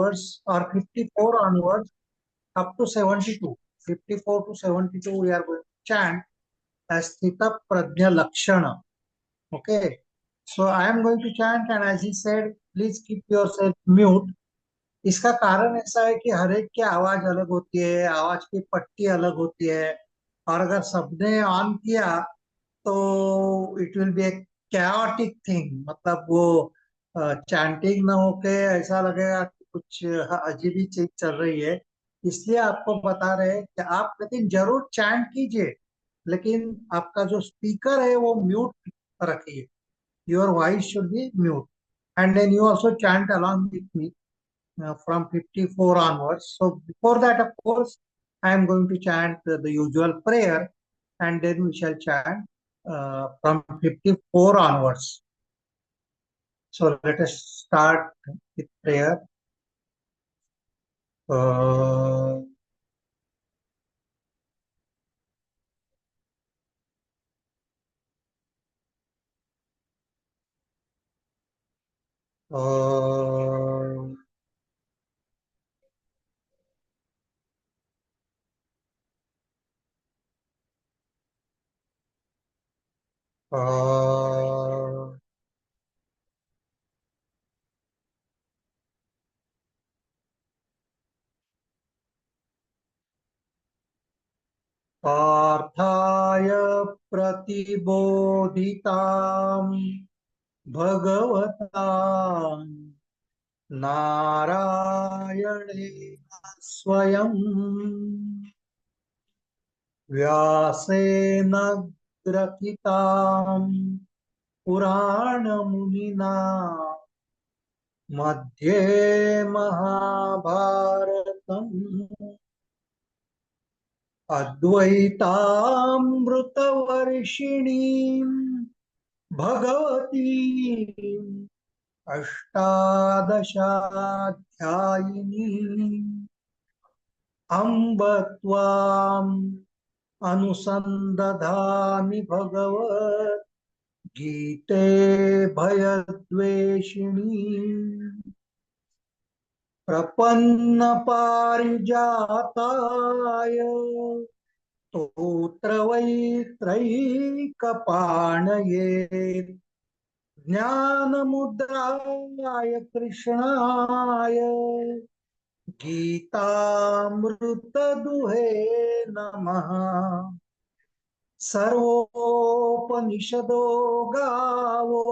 onwards or 54 onwards up to 72. 54 to 72 we are going to chant as Sthita Prajna Lakshana. Okay. So I am going to chant and as he said, please keep yourself mute. इसका कारण ऐसा है कि हर एक की आवाज अलग होती है, आवाज की पट्टी अलग होती है, और अगर सबने ऑन किया तो it will be A chaotic thing, मतलब वो चैंटिंग ना होके ऐसा लगेगा कि कुछ अजीब ही चीज चल रही है। इसलिए आपको बता रहे हैं कि आप लेकिन जरूर चैंट कीजिए, लेकिन आपका जो स्पीकर है वो म्यूट रखिए। Your voice should be mute and then you also chant along with me from 54 onwards. So before that, of course, I am going to chant the usual prayer, and then we shall chant from 54 onwards. So let us start with prayer. Uh, uh, uh, पार्थाय प्रतिबोधितां भगवता नारायणेन स्वयं व्यासेन ग्रथितां पुराणमुनिना मध्ये महाभारतम् अद्वैतामृतवर्षिणीं भगवतीम् अष्टादशाध्यायिनीम् अम्ब त्वाम् अनुसन्दधामि भगवत् गीते भयद्वेषिणी प्रपन्नपारिजाताय स्तोत्रवैत्रैकपाणये ज्ञानमुद्राय कृष्णाय गीतामृतदुहे नमः। सर्वोपनिषदो गावो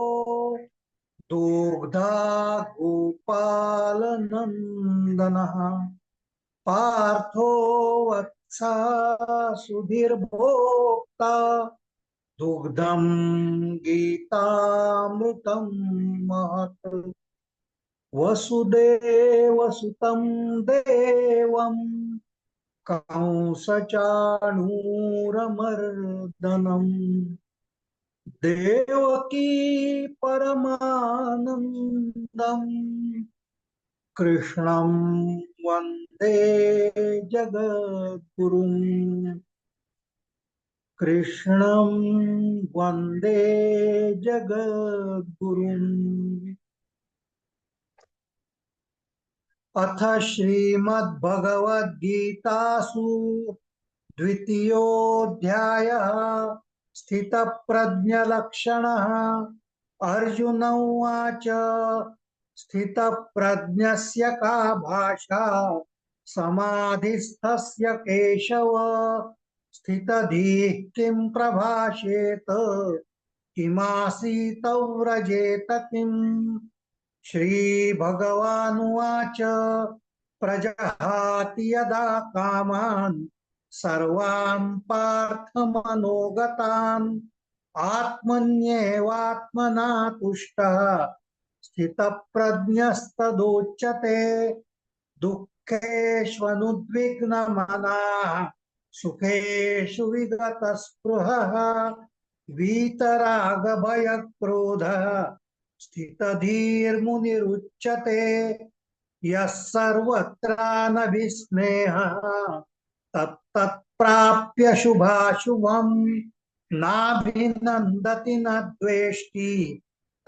दुग्धा गोपालनन्दनः पार्थो वत्सा सुधीर्भोक्ता दुग्धं गीतामृतं महत्। वसुदेवसुतं देवं कंसचाणूरमर्दनम् देवकी परमानन्दम् कृष्णं वन्दे जगद्गुरुम्। कृष्णं वन्दे जगद्गुरुम्। अथ श्रीमद्भगवद्गीतासु द्वितीयोऽध्यायः स्थितप्रज्ञलक्षणः। अर्जुन उवाच स्थितप्रज्ञस्य का भाषा समाधिस्थस्य केशव स्थितधीः किं प्रभाषेत किमासीत व्रजेत किम्। श्रीभगवानुवाच प्रजहाति यदा कामान् सर्वान् पार्थमनोगतान् आत्मन्येवात्मना तुष्टः स्थितप्रज्ञस्तदोच्यते। दुःखेष्वनुद्विग्नमनाः सुखेषु विगतस्पृहः वीतरागभयक्रोधः स्थितधीर्मुनिरुच्यते। यः सर्वत्रानभिस्नेहः तत्तत्प्राप्य शुभाशुभम् नाभिनन्दति न द्वेष्टि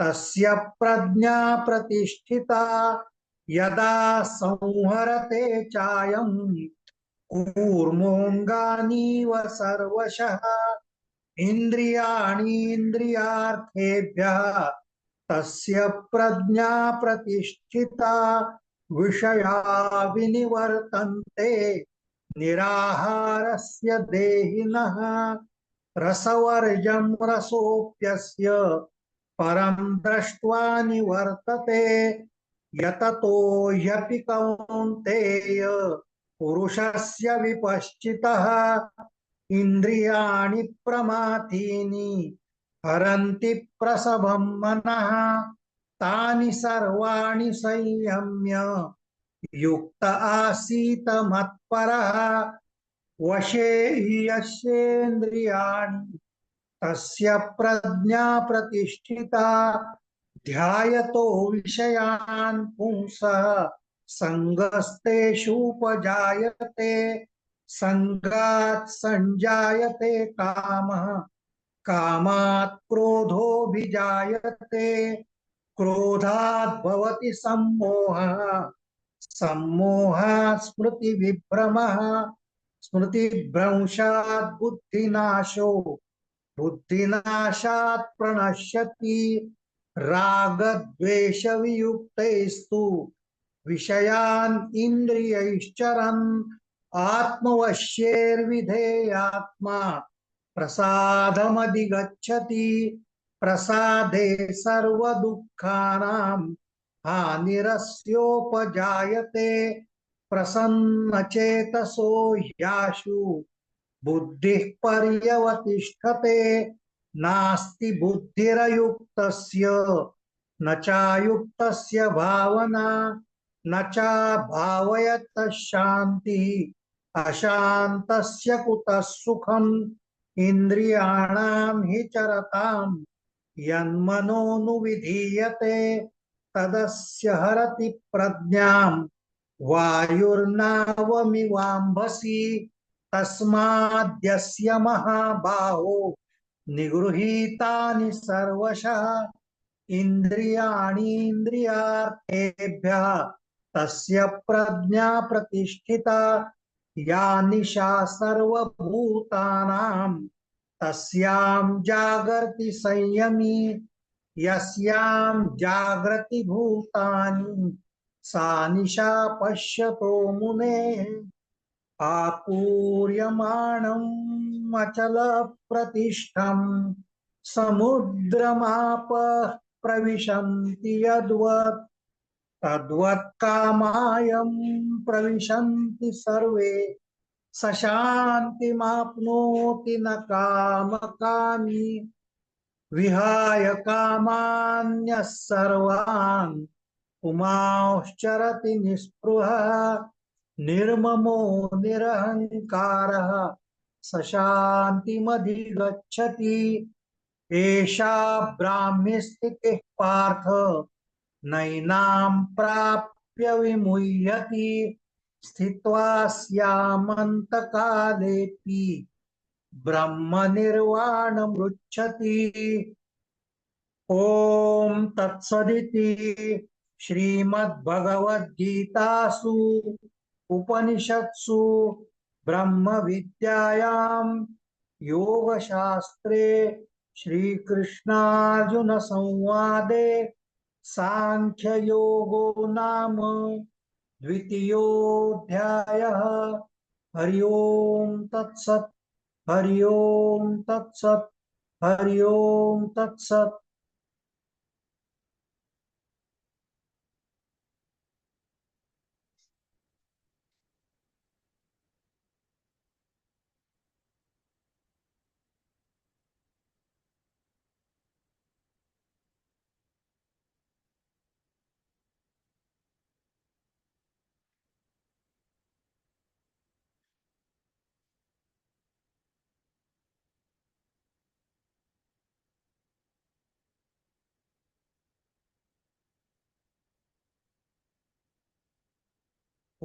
तस्य प्रज्ञा प्रतिष्ठिता। यदा संहरते चायं कूर्मोऽङ्गानीव सर्वशः इन्द्रियाणीन्द्रियार्थेभ्यः तस्य प्रज्ञा प्रतिष्ठिता विषया विनिवर्तन्ते निराहारस्य देहिनः रसवर्जं रसोऽप्यस्य परं दृष्ट्वा निवर्तते यततो ह्यपि कौन्तेय पुरुषस्य विपश्चितः इन्द्रियाणि प्रमाथीनि हरन्ति प्रसभं मनः तानि सर्वाणि संयम्य युक्त आसीत मत्परः वशे हि यस्येन्द्रियाणि तस्य प्रज्ञा प्रतिष्ठिता ध्यायतो विषयान् पुंसः सङ्गस्तेषुपजायते सङ्गात् सञ्जायते कामः कामात् क्रोधोऽभिजायते क्रोधात् भवति सम्मोहः सम्मोहात् स्मृतिविभ्रमः स्मृतिभ्रंशात् बुद्धिनाशो बुद्धिनाशात् प्रणश्यति रागद्वेषवियुक्तैस्तु विषयान् इन्द्रियैश्चरन् आत्मवश्यैर्विधेयात्मा प्रसादमधिगच्छति प्रसादे सर्वदुःखानां हानिरस्योपजायते प्रसन्नचेतसो ह्याशु बुद्धिः पर्यवतिष्ठते नास्ति बुद्धिरयुक्तस्य न चायुक्तस्य भावना न चाभावयतः शान्तिः अशान्तस्य कुतः सुखम् इन्द्रियाणां हि चरतां यन्मनोनुविधीयते तदस्य हरति प्रज्ञां वायुर्नावमिवाम्भसि तस्माद्यस्य महाबाहो निगृहीतानि सर्वशः इन्द्रियाणीन्द्रियार्थेभ्यः तस्य प्रज्ञा प्रतिष्ठिता या निशा सर्वभूतानां तस्यां जागर्ति संयमी यस्यां जागृति भूतानि सा निशा पश्यतो मुनेः आपूर्यमाणम् अचलप्रतिष्ठम् समुद्रमापः प्रविशन्ति यद्वत् तद्वत् कामायं प्रविशन्ति सर्वे स शान्तिमाप्नोति न कामकामी विहाय कामान्यः सर्वान् पुमांश्चरति निःस्पृहः निर्ममो निरहङ्कारः स शान्तिमधिगच्छति एषा ब्राह्मी स्थितिः पार्थ नैनां प्राप्य विमुह्यति स्थित्वा स्यामन्तकालेऽपि ब्रह्मनिर्वाणमृच्छति ॐ तत्सदिति श्रीमद्भगवद्गीतासु उपनिषत्सु ब्रह्मविद्यायां योगशास्त्रे श्रीकृष्णार्जुनसंवादे सांख्ययोगो नाम द्वितीयोऽध्यायः। हरि ओम तत्सत् हरि ओम तत्सत् हरि ओम तत्सत्।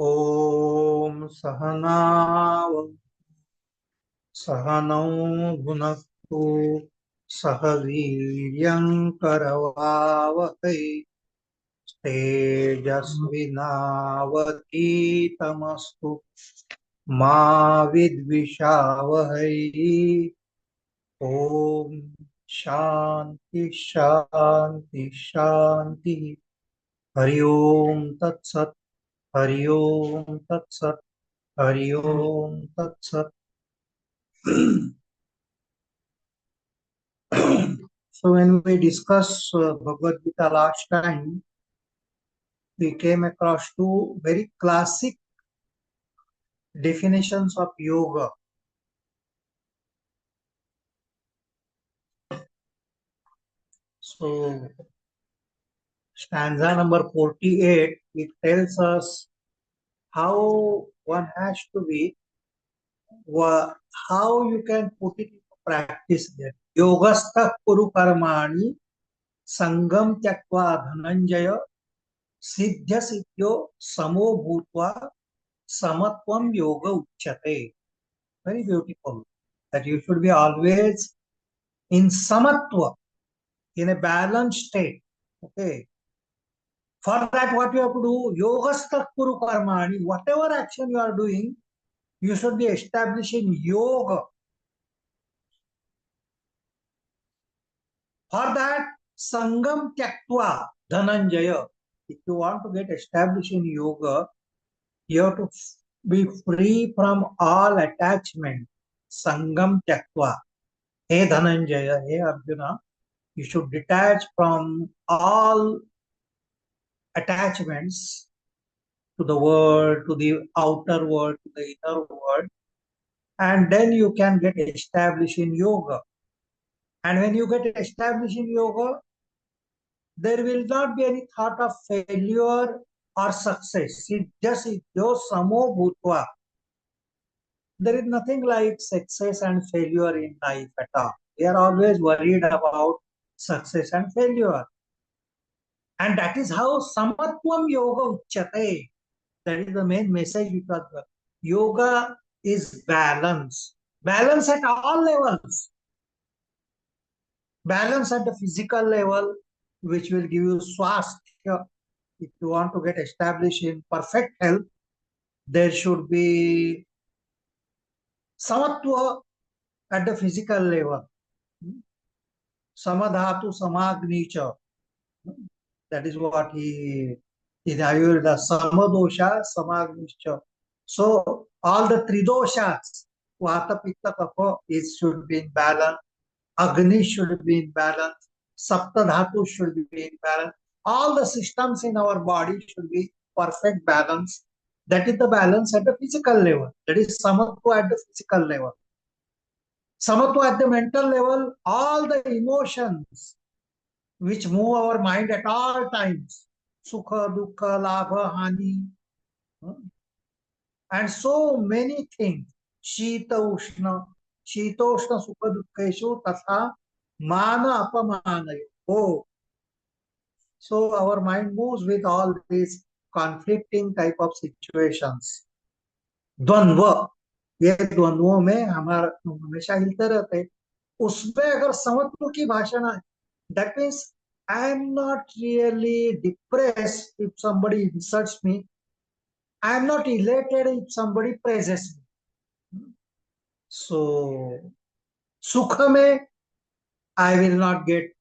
ॐ सहनावतु सहनौ भुनक्तु सह वीर्यं करवावहै तेजस्विनावतीतमस्तु मा विद्विषावहै। ओम शांति शांति शांति। हरि ओम तत्सत। हरि ओम तत्सत। हरि ओम तत्सत। So when we discuss Bhagavad Gita last time, we came across two very classic definitions of yoga. So stanza number 48, it tells us how one has to be, how you can put it into practice there. Yogastha kuru karmani sangam tyakva dhananjaya siddhya siddhyo samo bhutva samatvam yoga uchyate. Very beautiful. That you should be always in samatva, in a balanced state. Okay. For that, what you have to do, yogastha kuru karmani, whatever action you are doing, you should be establishing yoga. For that, sangam tyaktva dhananjaya. If you want to get established in yoga, you have to be free from all attachment. Sangam tyaktva. Hey Dhananjaya, hey Arjuna, you should detach from all attachments to the world, to the outer world, to the inner world, and then you can get established in yoga. And when you get established in yoga, there will not be any thought of failure or success. Just jo samo bhutva. There is nothing like success and failure in life at all. We are always worried about success and failure. And that is how samatvam yoga uchyate. That is the main message, because yoga is balance. Balance at all levels. Balance at the physical level, which will give you swasthya. If you want to get established in perfect health, there should be samatva at the physical level. Samadhatu samagnicha. That is what he in Ayurveda, samadosha samagnicha. So all the three doshas, vata pitta kapha, is should be in balance. Agni should be in balance. Sapta dhatu should be in balance. All the systems in our body should be perfect balance. That is the balance at the physical level. That is samatva at the physical level. Samatva at the mental level, all the emotions which move our mind at all times. Sukha, dukkha, labha, hani, and so many things. Shita, ushna, shitoshna, sukha, dukkeshu, tatha, mana, apamana. Oh, so our mind moves with all these conflicting type of situations. द्वंद्व, ये द्वंद्वों में हमारा हमेशा हिलते रहते हैं. उसमें अगर समत्व की भाषा ना, that means I am not really depressed if somebody insults me. I am not elated if somebody praises me. So, sukha mein I will not get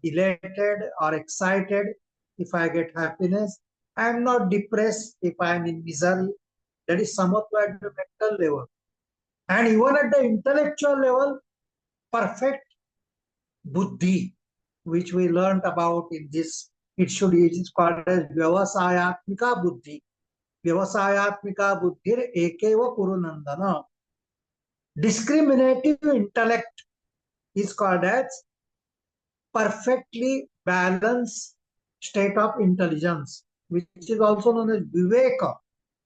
elated or excited if I get happiness. I am not depressed if I am in misery. That is samatva at the mental level. And even at the intellectual level, perfect buddhi, which we learned about in this, it is called as vyavasayatmika buddhi. Vyavasayatmika buddhir ekeva kurunandana. Discriminative intellect is called as perfectly balanced state of intelligence, which is also known as viveka.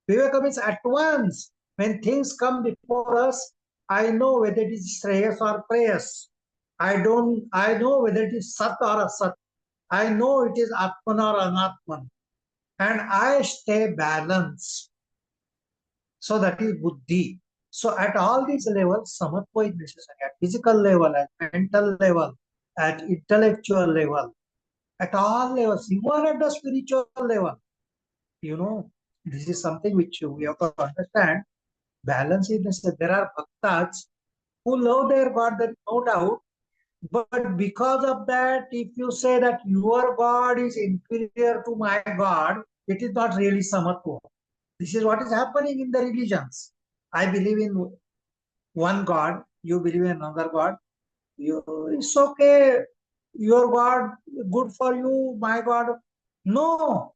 Viveka means at once, when things come before us, I know whether it is shreyas or prayas. I know whether it is sat or asat. I know it is atman or anatman. And I stay balanced. So that is buddhi. So at all these levels, samatva is necessary. At physical level, at mental level, at intellectual level. at all levels, even at the spiritual level. This is something which we have to understand. Balance is necessary. There are bhaktas who love their God, there is no doubt. But because of that, if you say that your God is inferior to my God, it is not really samatva. This is what is happening in the religions. I believe in one God, you believe in another God. It's okay. Your God, good for you, my God. No,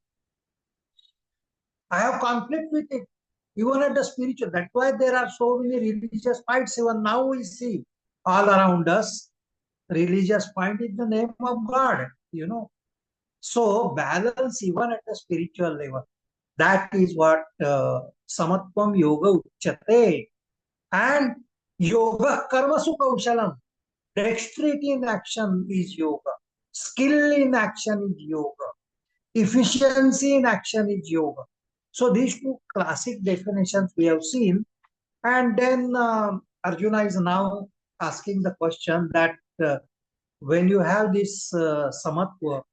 I have conflict with it. Even at the spiritual. That's why there are so many religious fights. Even now we see all around us. Religious fight in the name of God. So balance even at the spiritual level. That is what Samatvam Yoga Uchyate. And Yoga Karmasu Kaushalam. Dexterity in action is yoga. Skill in action is yoga. Efficiency in action is yoga. So these two classic definitions we have seen. And then Arjuna is now asking the question that when you have this samatva,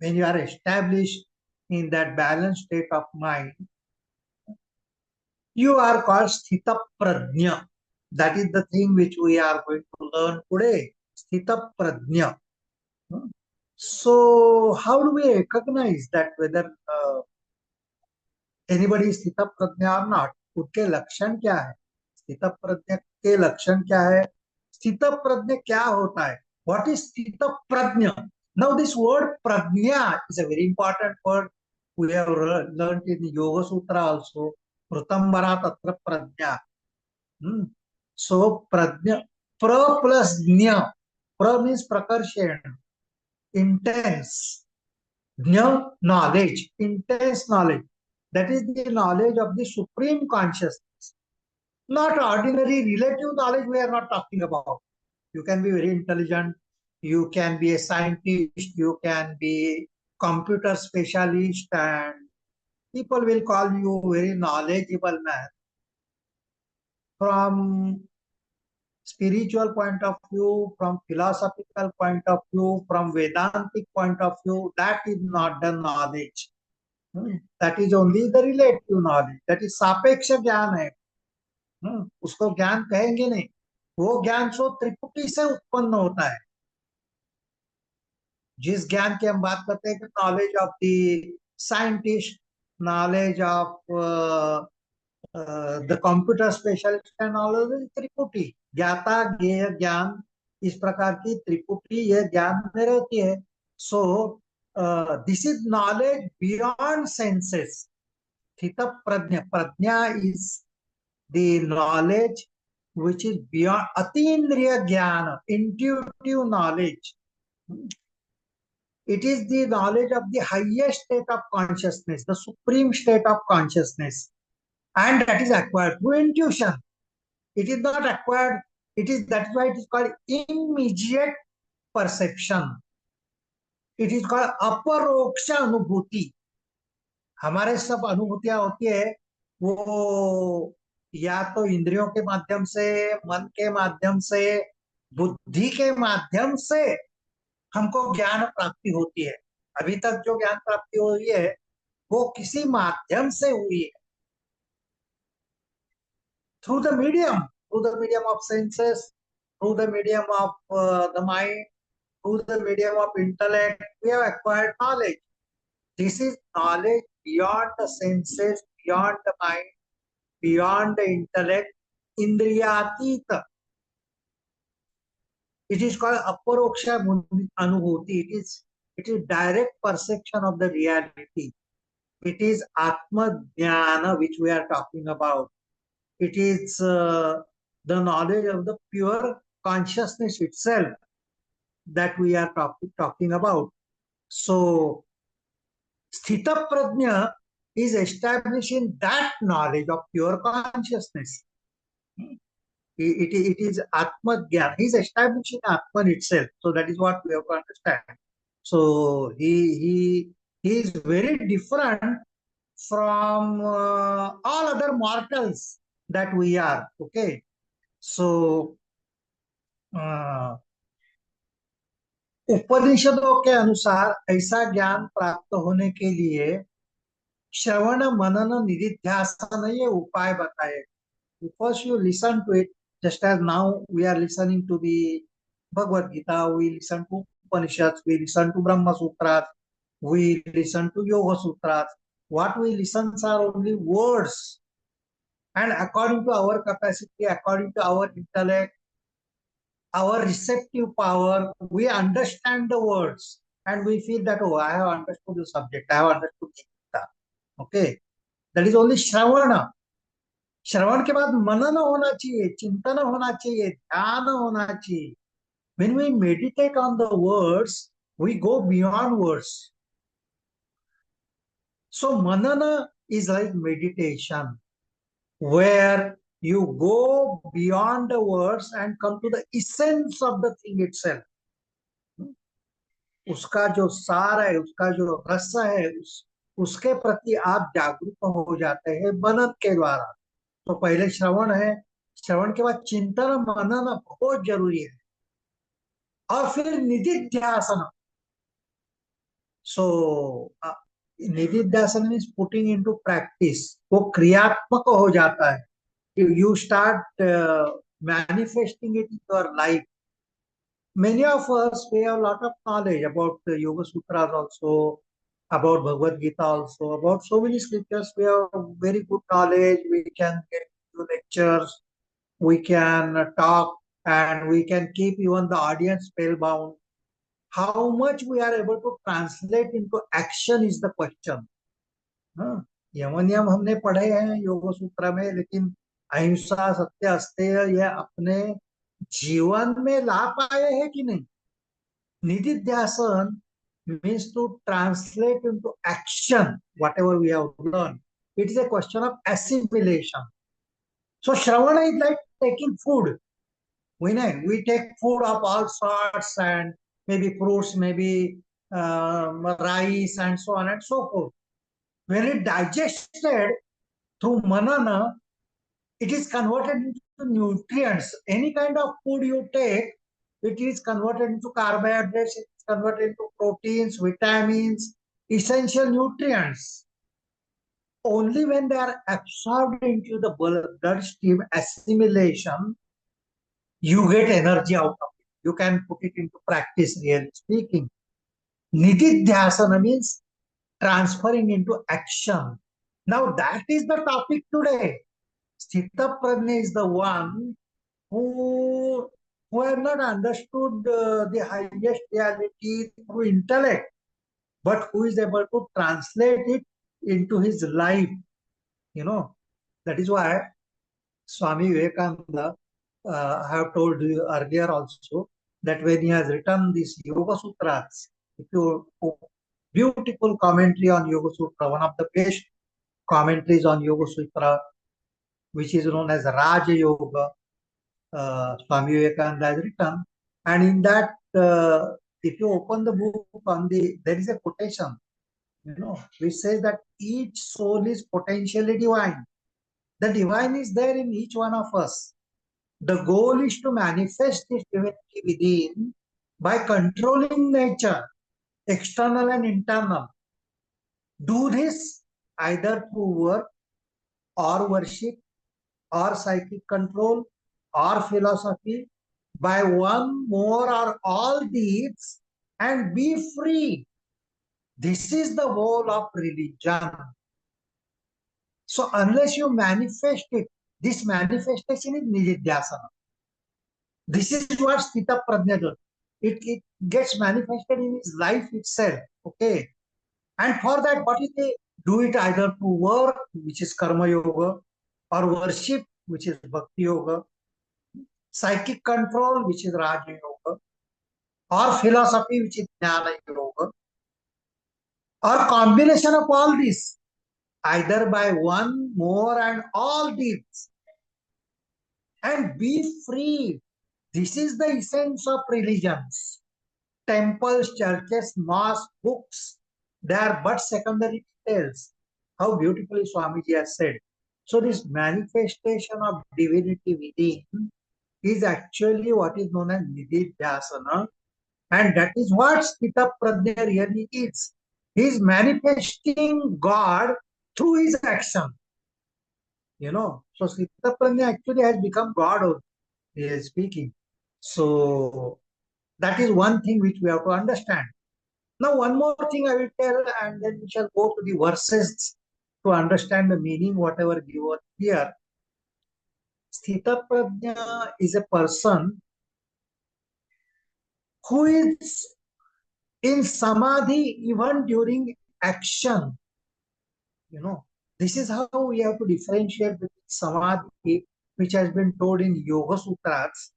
when you are established in that balanced state of mind, you are called Sthita Prajna. That is the thing which we are going to learn today. Sthita Prajna. So, how do we recognize that whether anybody is स्थित प्रज्ञा or not? उसके लक्षण क्या है? स्थित प्रज्ञा के लक्षण क्या है? स्थित प्रज्ञा क्या होता है? What is स्थित प्रज्ञा? Now, this word prajna is a very important word. We have learned in Yoga Sutra also. Pratambara tatra prajna. So, prajna, pra plus jna. Pra means prakarshena, intense. Jna, knowledge, intense knowledge. That is the knowledge of the supreme consciousness. Not ordinary relative knowledge we are not talking about. You can be very intelligent, you can be a scientist, you can be computer specialist, and people will call you very knowledgeable man. From spiritual point of view, from philosophical point of view, from Vedantic point of view, that is not the knowledge. That is only the relative knowledge. That is सापेक्ष ज्ञान है. उसको ज्ञान कहेंगे नहीं. वो ज्ञान सो त्रिपुटी से उत्पन्न होता है. जिस ज्ञान की हम बात करते हैं कि knowledge of the scientist, knowledge of the computer specialist and knowledge त्रिपुटी. ज्ञाता ज्ञेय ज्ञान, इस प्रकार की त्रिपुटी यह ज्ञान में रहती है. So this is knowledge beyond senses. स्थित प्रज्ञा. प्रज्ञा is the knowledge which is beyond atindriya jnana, intuitive knowledge. It is the knowledge of the highest state of consciousness, the supreme state of consciousness, and that is acquired through intuition. It is not acquired. That's why it is called immediate perception. It is called aparoksha अनुभूति. हमारे सब अनुभूतियां होती है वो या तो इंद्रियों के माध्यम से, मन के माध्यम से, बुद्धि के माध्यम से हमको ज्ञान प्राप्ति होती है. अभी तक जो ज्ञान प्राप्ति हुई है वो किसी माध्यम से हुई है. Through the medium of senses, through the medium of the mind, through the medium of intellect, we have acquired knowledge. This is knowledge beyond the senses, beyond the mind, beyond the intellect, indriyatita. It is called aparoksha anubhuti. It is direct perception of the reality. It is atma jnana which we are talking about. It is the knowledge of the pure consciousness itself that we are talking about. So Sthita Prajna is establishing that knowledge of pure consciousness. It is Atma Gyan. He is establishing Atman itself. So that is what we have to understand. So he is very different from all other mortals that we are. Okay. So उपनिषदों के अनुसार ऐसा ज्ञान प्राप्त होने के लिए श्रवण मनन निधिध्यासन ये उपाय बताए. First you listen to it, just as now we are listening to the Bhagwat Gita, we listen to Upanishads, we listen to Brahma Sutras, we listen to Yoga Sutras. What we listen are only words. And according to our capacity, according to our intellect, our receptive power, we understand the words. And we feel that, oh, I have understood the subject, I have understood the Gita. Okay. That is only Shravana. श्रवण के बाद मनन होना चाहिए, चिंतन होना चाहिए, ध्यान होना चाहिए. When we meditate on the words, we go beyond words. So manana is like meditation, where you go beyond the words and come to the essence of the thing itself. उसका जो सार है, उसका जो रस है, उसके प्रति आप जागरूक हो जाते हैं मनन के द्वारा. तो पहले श्रवण है, श्रवण के बाद चिंतन मनन बहुत जरूरी है, और फिर निधिध्यासन. सो निधिध्यासन मीन्स पुटिंग इनटू प्रैक्टिस. वो क्रियात्मक हो जाता है. You start manifesting it in your life. Many of us, we have a lot of knowledge about the Yoga Sutras also, about Bhagwat Gita also, about so many scriptures. We have very good knowledge. We can get to lectures, we can talk, and we can keep even the audience spellbound. How much we are able to translate into action is the question. हाँ, यम नियम हमने पढ़े हैं योग सूत्र में, लेकिन अहिंसा, सत्य, अस्तेय ये अपने जीवन में ला पाए हैं कि नहीं. निधिध्यासन means to translate into action whatever we have learned. It is a question of assimilation. So Shravana is like taking food. We know we take food of all sorts, and maybe fruits, maybe rice, and so on and so forth. When it digested through manana, it is converted into nutrients. Any kind of food you take, it is converted into carbohydrates, it is converted into proteins, vitamins, essential nutrients. Only when they are absorbed into the bloodstream, assimilation, you get energy out of it. You can put it into practice, really speaking. Nididhyasana means transferring into action. Now that is the topic today. Sthita Prajna is the one who have not understood the highest reality through intellect, but who is able to translate it into his life. You know, that is why Swami Vivekananda, I have told you earlier also, that when he has written these Yoga Sutras, if you beautiful commentary on Yoga Sutra, one of the best commentaries on Yoga Sutra, which is known as Raja Yoga, Swami Vivekananda has written. And in that, if you open the book there is a quotation, which says that each soul is potentially divine. The divine is there in each one of us. The goal is to manifest this divinity within by controlling nature, external and internal. Do this either through work or worship or psychic control or philosophy, by one, more, or all deeds, and be free. This is the whole of religion. So unless you manifest it, this manifestation is nididhyasana. This is what Sthita Prajna does. It gets manifested in his life itself. Okay. And for that, what is they do it either through work, which is karma yoga, or worship, which is bhakti yoga, psychic control, which is raja yoga, or philosophy, which is jnana yoga, or combination of all these, either by one, more, and all these, and be free. This is the essence of religions. Temples, churches, mosques, books, they are but secondary details. How beautifully Swamiji has said. So this manifestation of divinity within is actually what is known as nididhyasana. And that is what Stitha Prajna really is. He is manifesting God through his action. So Stitha Prajna actually has become God only, he is speaking. So that is one thing which we have to understand. Now, one more thing I will tell, and then we shall go to the verses to understand the meaning, whatever given here. Sthita Prajna is a person who is in samadhi even during action. This is how we have to differentiate between samadhi, which has been told in Yoga Sutras,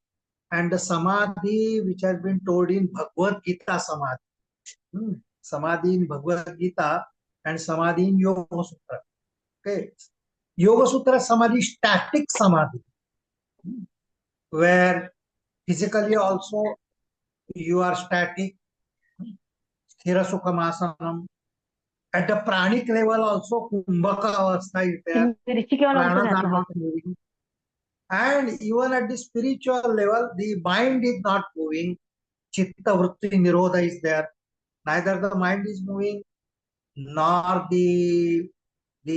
and the samadhi which has been told in Bhagwat Gita Samadhi. Samadhi in Bhagwat Gita and samadhi in Yoga Sutra. Okay. Yoga Sutra Samadhi, static samadhi, where physically also you are static, sthira sukham asanam. At the pranic level also, kumbhaka avastha is there. Pranas are not moving. And even at the spiritual level, the mind is not moving. Chitta vritti nirodha is there. Neither the mind is moving, nor the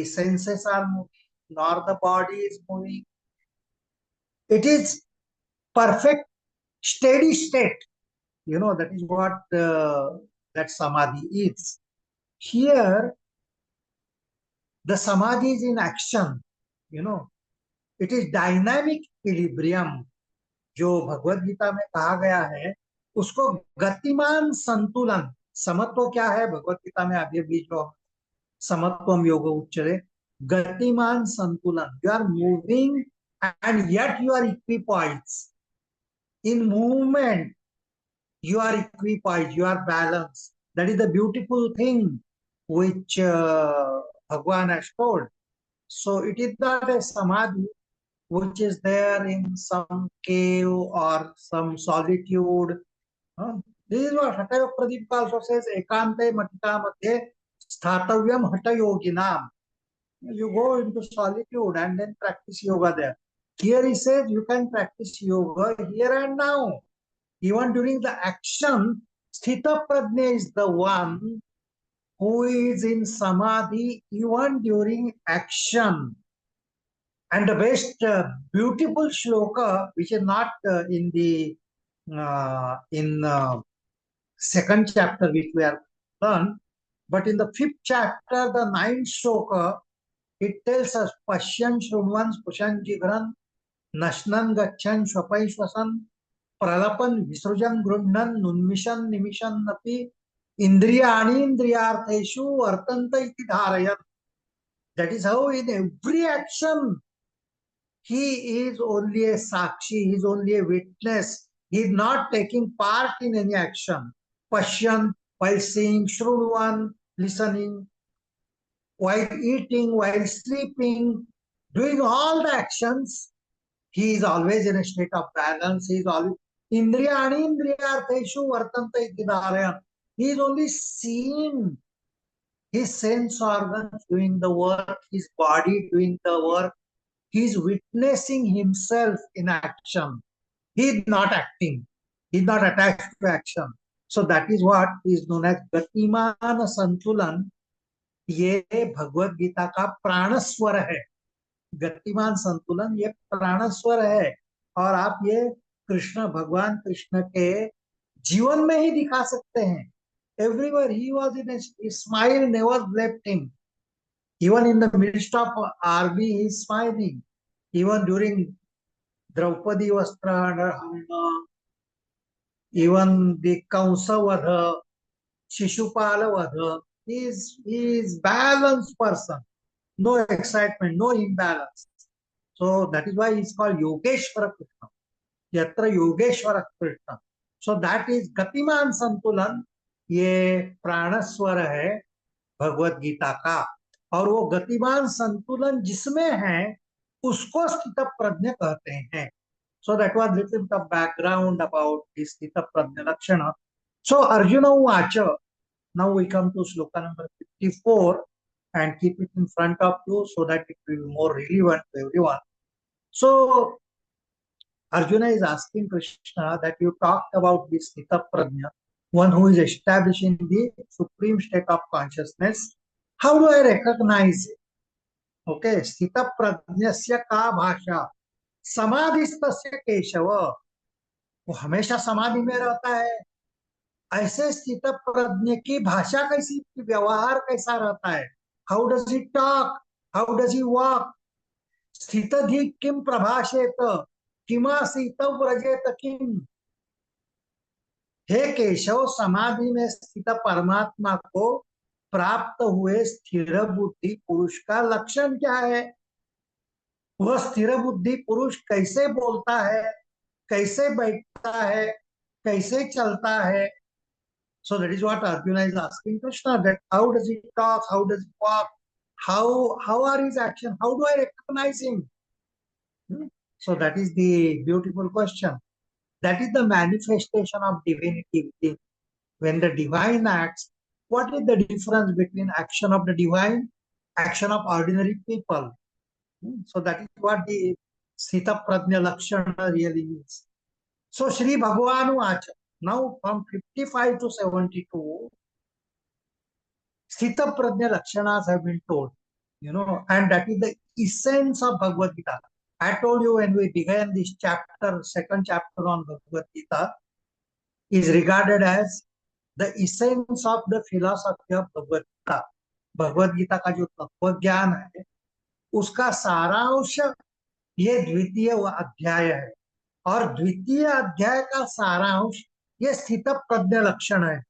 senses are moving, nor the body is moving. It is perfect steady state. That is what that samadhi is. Here, the samadhi is in action. It is dynamic equilibrium. जो भगवत गीता में कहा गया है उसको गतिमान संतुलन. समत्व क्या है भगवत गीता में आगे भी जो समत्वम योग उच्चरे, गतिमान संतुलन. You are moving and yet you are equipoised. In movement, you are equipoised, you are balanced. That is the beautiful thing which Bhagwan has told. So it is not a samadhi which is there in some cave or some solitude. This is what Hataya Pradeep also says, Ekante Matika Madhye Sthathavyam Hatha Yoginam. You go into solitude and then practice yoga there. Here he says you can practice yoga here and now. Even during the action, Sthita Prajna is the one who is in samadhi even during action. And the best beautiful shloka, which is not in the second chapter which we have learned, but in the fifth chapter, the ninth shloka, it tells us Pashyan Shrunvan Spushan Jigran Nashnan Gachan Swapai Swasan Pralapan Visrujan Grundan Nunmishan Nimishan Napi Indriyani Indriyartheshu Artanta iti Dharayan. That is how in every action he is only a sakshi, he is only a witness. He is not taking part in any action. Pashyan, while seeing, Shrunvan, listening, while eating, while sleeping, doing all the actions, he is always in a state of balance. He is always Indriyani Indriyartheshu Vartanta iti Dharayan. He is only seeing his sense organs doing the work, his body doing the work. He is witnessing himself in action. He is not acting. He is not attached to action. So that is what is known as Gatimana Santulan. ये भगवत गीता का प्राणस्वर है. गतिमान संतुलन ये प्राणस्वर है. और आप ये भगवान कृष्ण के जीवन में ही दिखा सकते हैं. Everywhere he was in a smile never left him. Even in the midst of army, he is smiling. Even during Draupadi Vastrahana, even the Kamsa Vadha, Shishupala Vadha, he is balanced person. No excitement, no imbalance. So that is why he is called Yogeshwara Krishna. Yatra Yogeshwara Krishna. So that is Gatiman Santulan. ये प्राणस्वर है भगवत गीता का. और वो गतिमान संतुलन जिसमें है उसको स्थित प्रज्ञ कहते हैं. So that was little bit of background about this Sthita Prajna Lakshana. So Arjuna Uvacha. Now we come to sloka number 54 and keep it in front of you so that it will be more relevant to everyone. So Arjuna is asking Krishna that you talked about this Sthita Prajna. one who is establishing the supreme state of consciousness. How do I recognize it? Okay, स्थित प्रज्ञस्य का भाषा समाधिस्तस्य केशव, वो हमेशा समाधि में रहता है। ऐसे स्थित प्रज्ञ की भाषा कैसी, व्यवहार कैसा रहता है? How does he talk, how does he walk? स्थित धी किम प्रभाषेत, किमासीत व्रजेत किम। हे केशव, समाधि में स्थित परमात्मा को प्राप्त हुए स्थिर बुद्धि पुरुष का लक्षण क्या है? वह स्थिर बुद्धि पुरुष कैसे बोलता है, कैसे बैठता है, कैसे चलता है? So that is what Arjuna is asking Krishna, that how does he talk, how does he walk, how are his action, how do I recognize him? So that is the beautiful question. That is the manifestation of divinity within. When the divine acts, what is the difference between action of the divine, action of ordinary people? So that is what the Sthita Prajna Lakshana really means. So Shri Bhagavanu Acha, now from 55 to 72, Sthita Prajna Lakshanas have been told, and that is the essence of Bhagavad Gita. I told you when we began this chapter, second chapter on Bhagavad Gita, is regarded as the essence of the philosophy of Bhagavad Gita. Bhagavad Gita का जो तत्व ज्ञान है उसका सारांश ये द्वितीय अध्याय है, और द्वितीय अध्याय का सारांश ये स्थित प्रज्ञ लक्षण है.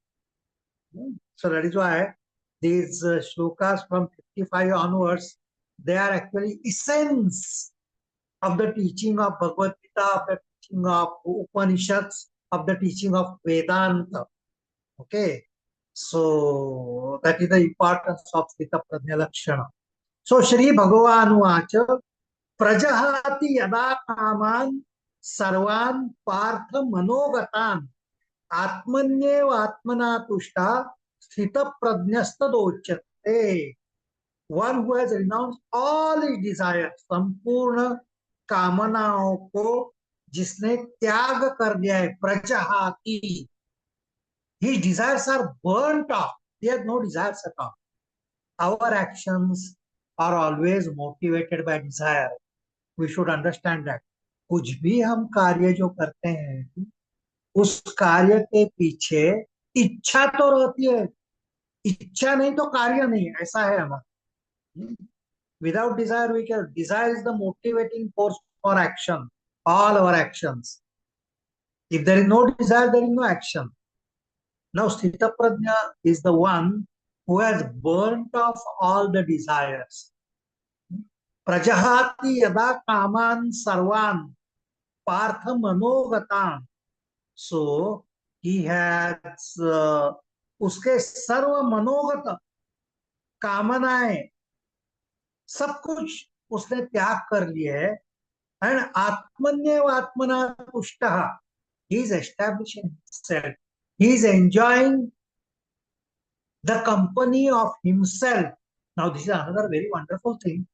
So that is why these shlokas from 55 onwards, they are actually essence of the teaching of Bhagavad Gita, of the teaching of Upanishads, of the teaching of Vedanta. Okay, so that is the importance of Sthita Prajna Lakshana. So Shri Bhagawanuvacha prajahati yada kaman sarvan partha manogatan atmanyev atmana tushta sthita prajnastadochyate. One who has renounced all his desires, संपूर्ण कामनाओं को जिसने त्याग कर दिया है, प्रजहाति, his desires are burnt off. He has no desires at all. Our actions are always motivated by desire. We should understand that. कुछ भी हम कार्य जो करते हैं उस कार्य के पीछे इच्छा तो रहती है, इच्छा नहीं तो कार्य नहीं, ऐसा है हमारा. Without desire we can. Desire is the motivating force for action, all our actions. If there is no desire, there is no action. Now Sthita Prajna is the one who has burnt off all the desires. Prajahati yada kaman sarvan partha manogatan. So he has उसके सर्व मनोगत कामनाएं सब कुछ उसने त्याग कर लिए है. एंड आत्मन्येव आत्मना तुष्टः, he is establishing himself, he is enjoying the company of himself. Now this is another very wonderful thing.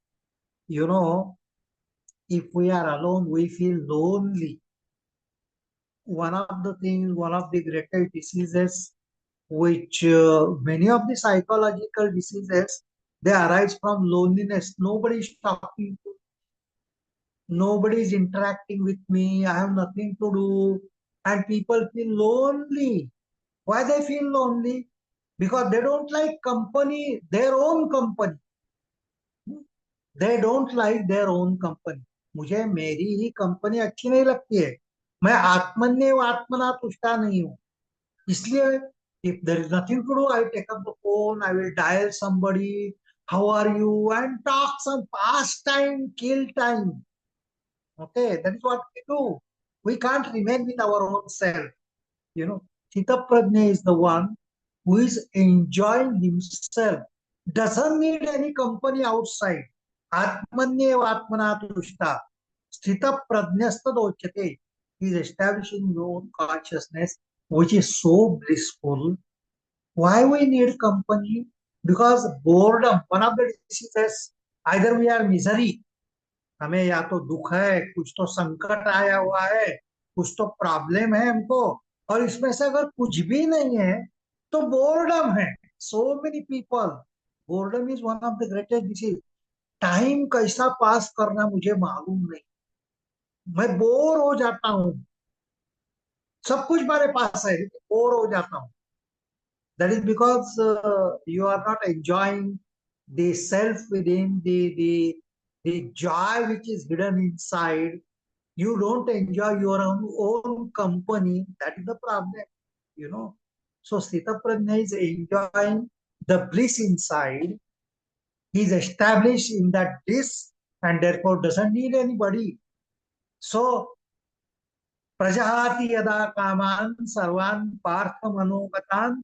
If we are alone we feel lonely. One of the greatest diseases which many of the psychological diseases, they arise from loneliness. Nobody is talking to me, nobody is interacting with me, I have nothing to do, and people feel lonely. Why they feel lonely? Because they don't like company, their own company. They don't like their own company. मुझे मेरी ही company अच्छी नहीं लगती है. मैं आत्मन्य आत्मना तुष्टा नहीं हूं. इसलिए if there is nothing to do, I take up the phone, I will dial somebody, how are you, and talk some pastime, kill time. Okay, that is what we do. We can't remain with our own self. Sthita Prajna is the one who is enjoying himself, doesn't need any company outside. Atmanyev atmana tushta. Sthita prajnastadochyate. He is establishing his own consciousness, which is so blissful. Why we need company? Because boredom, one of the diseases, either we are misery, हमें या तो दुख है, कुछ तो संकट आया हुआ है, कुछ तो प्रॉब्लम है हमको, और इसमें से अगर कुछ भी नहीं है तो बोर्डम है. So many people, boredom is one of the greatest disease. Time कैसा पास करना मुझे मालूम नहीं, मैं बोर हो जाता हूँ. सब कुछ मेरे पास है लेकिन बोर हो जाता हूँ. That is because you are not enjoying the self within, the joy which is hidden inside. You don't enjoy your own company. That is the problem, you know. So Sthita Prajna is enjoying the bliss inside. He is established in that bliss and therefore doesn't need anybody. So प्रजहाति यदा कामान सर्वान् पार्थ मनोगतान्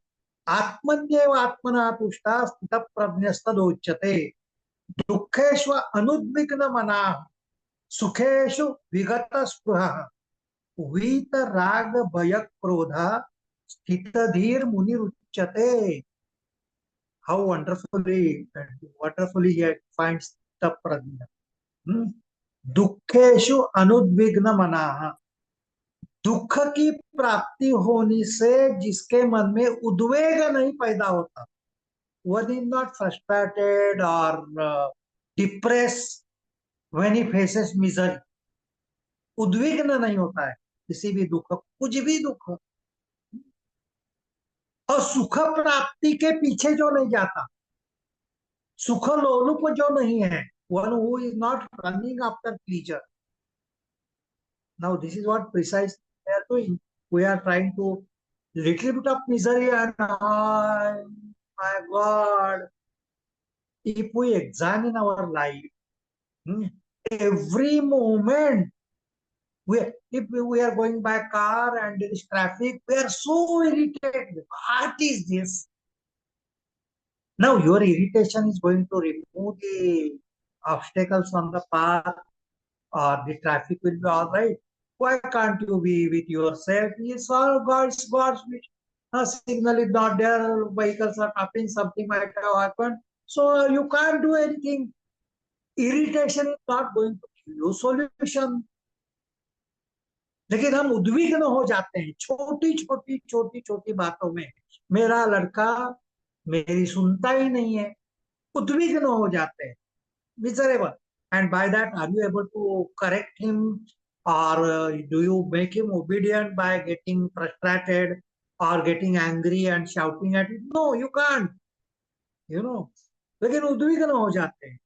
आत्मन्येव आत्मना तुष्टा स्थित प्रज्ञस्तदोच्यते. दुःखेषु अनुद्विग्न मनाः सुखेषु विगत स्पृहः वीत राग भय क्रोधः स्थित धीर मुनिरुच्यते. How wonderfully he finds the prajna. दुःखेषु अनुद्विग्न मनाः, दुख की प्राप्ति होने से जिसके मन में उद्वेग नहीं पैदा होता, one is not frustrated or depressed when he faces misery. उद्विग्न नहीं होता है किसी भी दुख, कुछ भी दुख. और सुख प्राप्ति के पीछे जो नहीं जाता, सुख लोलुप जो नहीं है, one who is not running after pleasure. Now this is what precisely we are doing. We are trying to little bit of misery and my God, if we examine our life, every moment, if we are going by car and there is traffic, we are so irritated. What is this? Now your irritation is going to remove the obstacles on the path, or the traffic will be all right. Why can't you be with yourself? It's all God's wish. A signal is not there, vehicles are stopping, something might have happened. So you can't do anything. Irritation is not going to give you solution. लेकिन हम उद्विग्न हो जाते हैं छोटी छोटी बातों में. मेरा लड़का मेरी सुनता ही नहीं है, उद्विग्न हो जाते हैं, miserable. And by that, are you able to correct him, or do you make him obedient by getting frustrated or getting angry and shouting at him? No, you can't, you know. लेकिन उद्विग्न हो जाते हैं,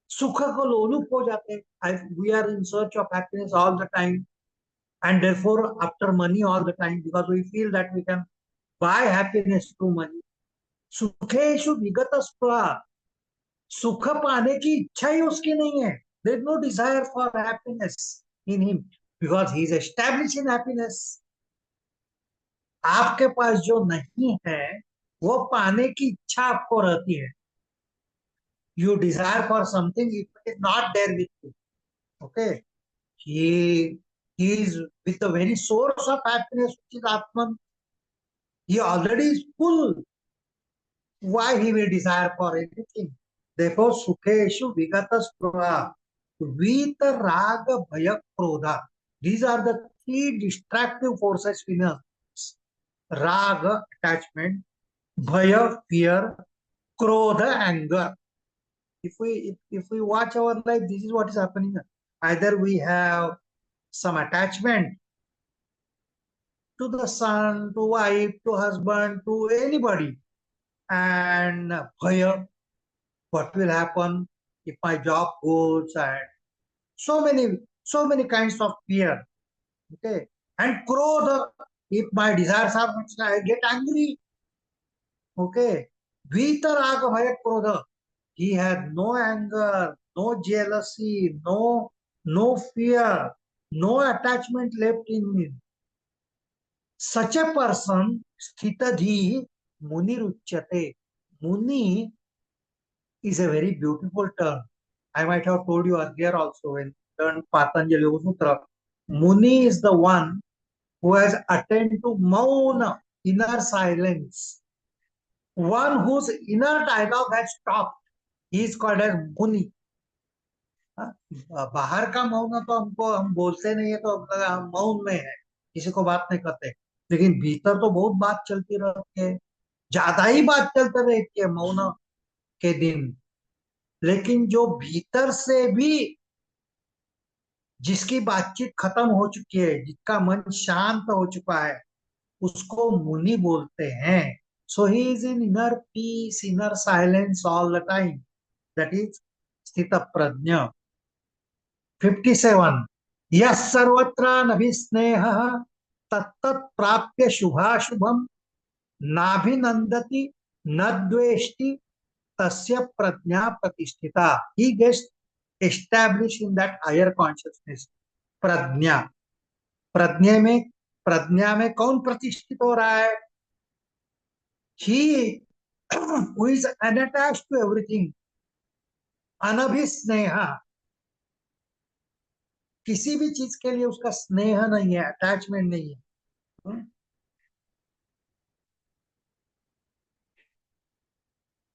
सुख को लोलुप हो जाते हैं. We are in search of happiness all the time, and therefore after money all the time, because we feel that we can buy happiness through money. सुखेषु विगत स्पृहा, सुख पाने की इच्छा ही उसकी नहीं है. There is no desire for happiness in him because he is established in happiness. आपके पास जो नहीं है वो पाने की इच्छा आपको रहती है. You desire for something, if it is not there with you. Okay, he is with the very source of happiness, which is Atman. He already is full. Why he will desire for anything? Therefore, Sukheshu Vigata Spruha, Vita Raga Bhaya Krodha. These are the three distractive forces in us. Raga, attachment; Bhaya, fear; Krodha, anger. If we watch our life, this is what is happening. Either we have some attachment to the son, to wife, to husband, to anybody, and Bhaya, what will happen if my job goes, and so many kinds of fear. Okay, and krodha, if my desires are much, I get angry. Okay, vita raga bhaya krodha, he had no anger, no jealousy, no fear, no attachment left in him. Such a person sthitadhi muni ruchyate. Muni is a very beautiful term. I might have told you earlier also when we learned Patanjali Yoga Sutra. Muni is the one who has attained to mauna, inner silence. One whose inner dialogue has stopped. He is called as Muni. बाहर का मौन तो हमको, हम बोलते नहीं है तो हम मौन में है, किसी को बात नहीं करते. लेकिन भीतर तो बहुत बात चलती रहती है, ज्यादा ही बात चलती रहती है मौन के दिन। लेकिन जो भीतर से भी जिसकी बातचीत खत्म हो चुकी है, जिसका मन शांत हो चुका है, उसको मुनि बोलते हैं। So he is in inner peace, inner silence all the time, that is स्थित प्रज्ञ। 57, यह सर्वत्र नभिस्नेह तत्तत् प्राप्य शुभाशुभम नाभिनंदति न द्वेष्टि तस्य प्रज्ञा प्रतिष्ठिता। He gets establish in that higher consciousness. प्रज्ञा, प्रज्ञा में, प्रज्ञा में कौन प्रतिष्ठित हो रहा है? ही who is unattached to everything, अनभिस्नेह, किसी भी चीज के लिए उसका स्नेह नहीं है, अटैचमेंट नहीं है।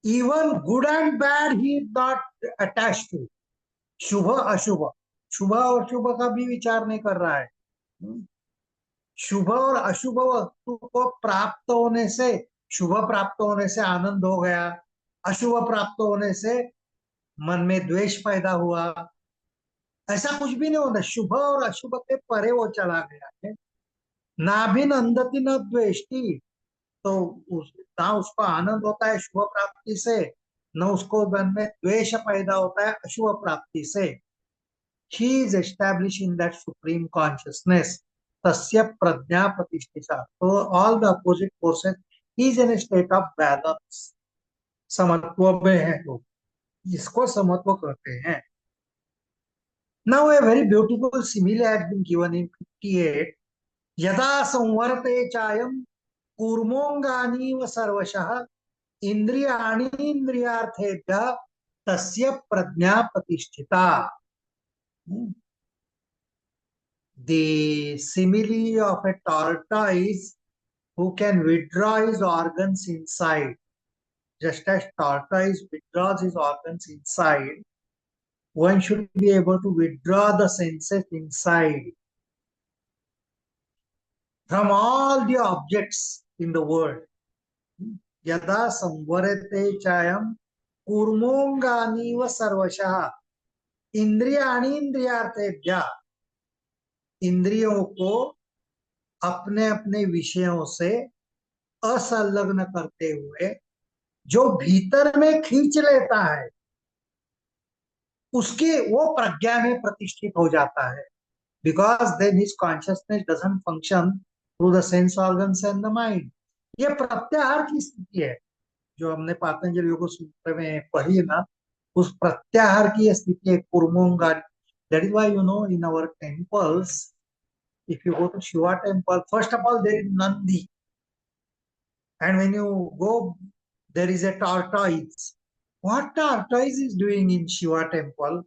Even good and bad he is not attach to. शुभ अशुभ, शुभ और शुभ का भी विचार नहीं कर रहा है। शुभ और अशुभ वस्तु को प्राप्त होने से, शुभ प्राप्त होने से आनंद हो गया, अशुभ प्राप्त होने से मन में द्वेष पैदा हुआ, ऐसा कुछ भी नहीं होता। शुभ और अशुभ के परे वो चला गया है। नाभिनंदति न द्वेष्टि, तो ना उसको आनंद होता है शुभ प्राप्ति से, न उसको मन में द्वेष पैदा होता है अशुभ प्राप्ति से। He is established in that supreme consciousness. Tasya prajna pratishtita. So all the opposite forces, he is in a state of balance. समत्व में है तो इसको समत्व कहते हैं। Now a very beautiful simile has been given in 58. यदा संवर्ते chime कूर्मोंगानीव सर्वशः इंद्रियाणि इंद्रियार्थेभ्यः तस्य प्रज्ञा प्रतिष्ठिता। The simile of a tortoise who can withdraw his organs inside, just as tortoise withdraws his organs inside, one should be able to withdraw the senses inside from all the objects in the world. यदा संवरते chime कूर्मोंगानीव सर्वशः इंद्रियाणि इंद्रियार्थेभ्यः, इंद्रियों को अपने अपने विषयों से असंलग्न करते हुए जो भीतर में खींच लेता है, उसकी वो प्रज्ञा में प्रतिष्ठित हो जाता है। Because then his consciousness doesn't function through the sense organs and the mind. ये प्रत्याहार की स्थिति है जो हमने पातंजलि योग सूत्र में पढ़ी ना, उस प्रत्याहार की स्थिति है कुर्मोंगा। That is why you know in our temples, if you go to Shiva temple, first of all there is Nandi, and when you go, there is a tortoise. What tortoise is doing in Shiva temple?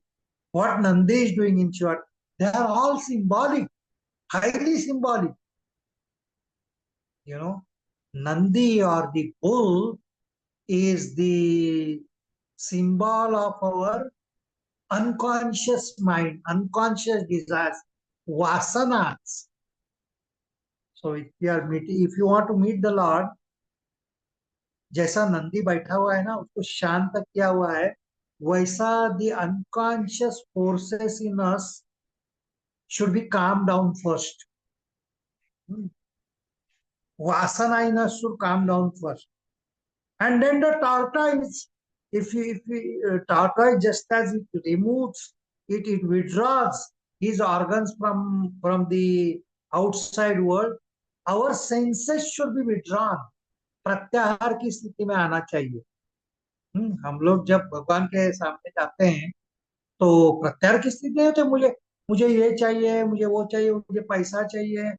What Nandi is doing in Shiva? They are all symbolic, highly symbolic. You know, Nandi or the bull is the symbol of our unconscious mind, unconscious desires, vasanas. So if you want to meet the Lord, जैसा नंदी बैठा हुआ है ना, उसको शांत किया हुआ है, वैसा the unconscious forces in us should be calmed down first. Vasana in us should calm down first. And then the tortoise, if tortoise, just as it removes, it withdraws his organs from the outside world, our senses should be withdrawn. प्रत्याहार की स्थिति में आना चाहिए। हम लोग जब भगवान के सामने जाते हैं तो प्रत्याहार की स्थिति नहीं होती। मुझे मुझे ये चाहिए, मुझे वो चाहिए, मुझे पैसा चाहिए,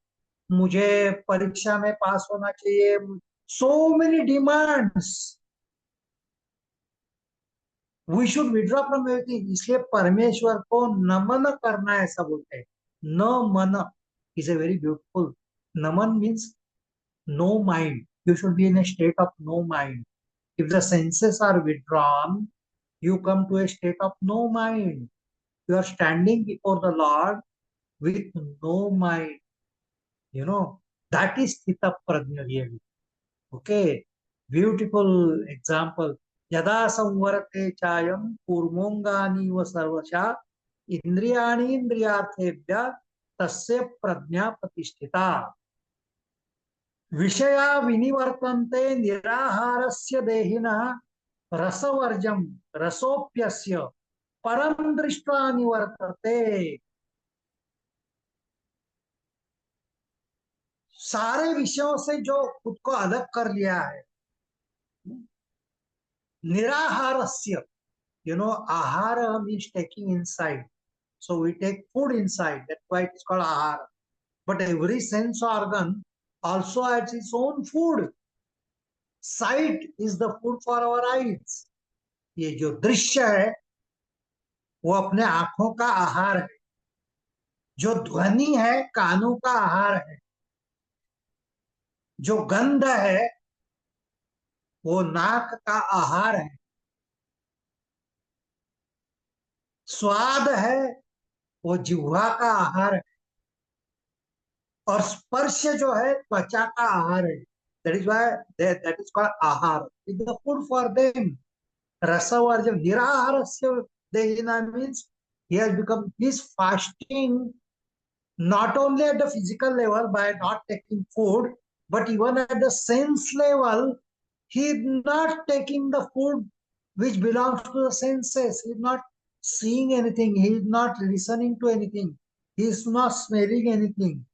मुझे परीक्षा में पास होना चाहिए, so many demands, we should withdraw from everything. इसलिए परमेश्वर को नमन करना ऐसा बोलते हैं। न मन इज ए वेरी ब्यूटिफुल। नमन means no mind, you should be in a state of no mind. If the senses are withdrawn, you come to a state of no mind. You are standing before the Lord with no mind, you know. That is Sthita Prajna really. Okay, beautiful example. Yada samvarate chayam kurmongani va sarvasha indriyani indriyarthebhya tasya prajna pratisthita. विषया विनिवर्तन्ते निराहारस्य देहिनः रसवर्जम रसोप्यस्य परम दृष्ट्वा निवर्तते. सारे विषयों से जो खुद को अलग कर लिया है, निराहारस्य, ahara means taking inside, so we take food inside, that's why it's called ahara. But every sense organ also has its own food. Sight is the food for our eyes. ये जो दृश्य है वो अपने आंखों का आहार है, जो ध्वनि है कानों का आहार है, जो गंध है वो नाक का आहार है, स्वाद है वो जिह्वा का आहार है, और स्पर्श जो है त्वचा का आहार है. That is why that is called आहार. Is the food for them. रसवर्जम निराहारस्य देहिना means he has become, he is fasting not only at the physical level by not taking food, but even at the sense level, he is not taking the food which belongs to the senses. He is not seeing anything. He is not listening to anything. He is not smelling anything.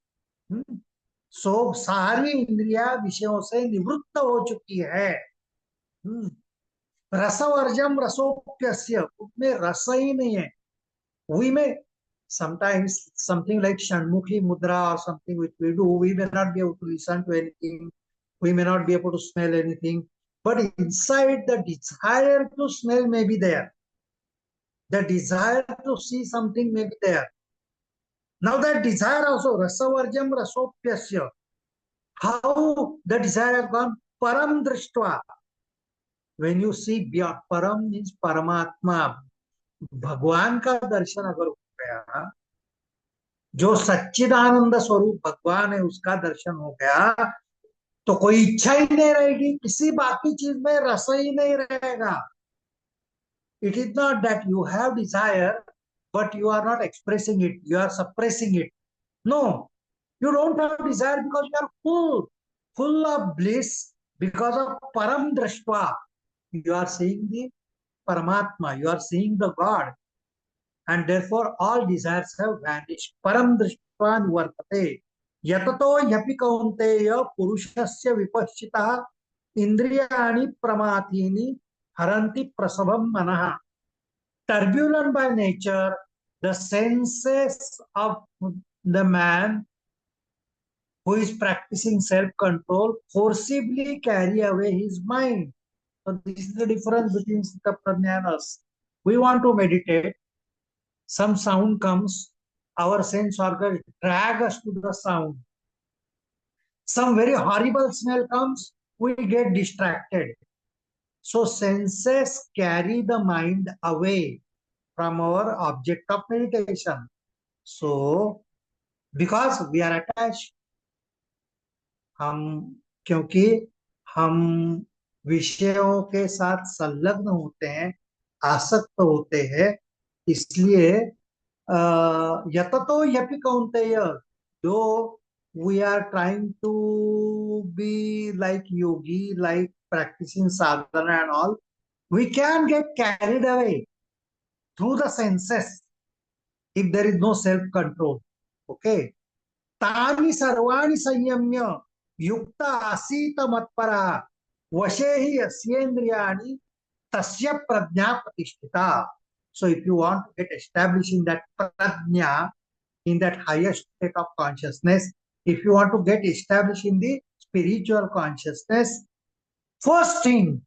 So सारी इंद्रिया विषयों से निवृत्त हो चुकी है. रसवर्जम रसोप्यस्य, उसमें रस ही नहीं है. We may sometimes something like Shanmukhi Mudra or something which we do, we may not be able to listen to anything, we may not be able to smell anything, but inside the desire to smell may be there, the desire to see something may be there. Now that desire also, rasavarjam rasopyasya, how the desire has gone? Param drishtva. When you see beyond, param means paramatma, भगवान का दर्शन अगर हो गया, जो सच्चिदानंद स्वरूप भगवान है उसका दर्शन हो गया, तो कोई इच्छा ही नहीं रहेगी, किसी बाकी चीज में रस ही नहीं रहेगा. It is not that you have desire but you are not expressing it, you are suppressing it. No, you don't have desire because you are full of bliss, because of param drashtva. You are seeing the Paramatma, you are seeing the God, and therefore all desires have vanished. Param drashtva nivartate. Yatato yapi kaunteya purushasya vipashchitah indriyani pramathini haranti prasabham manah. Turbulent by nature, the senses of the man who is practicing self-control forcibly carry away his mind. So this is the difference between Sthita Prajna and us. We want to meditate, some sound comes, our sense organs drag us to the sound. Some very horrible smell comes, we get distracted. So senses carry the mind away from our object of meditation. So because we are attached, हम क्योंकि हम विषयों के साथ संलग्न होते हैं, आसक्त होते हैं, इसलिए यततो यपि कौन्तेय, दो we are trying to be like yogi, like practicing sadhana and all, we can get carried away through the senses if there is no self control. Okay, तानि सर्वाणि संयम्य युक्त आसीत मत्परा वशे हि अस्येन्द्रियाणि tasya prajna pratisthita. So if you want to get established in that prajna, in that highest state of consciousness, if you want to get established in the spiritual consciousness, first thing,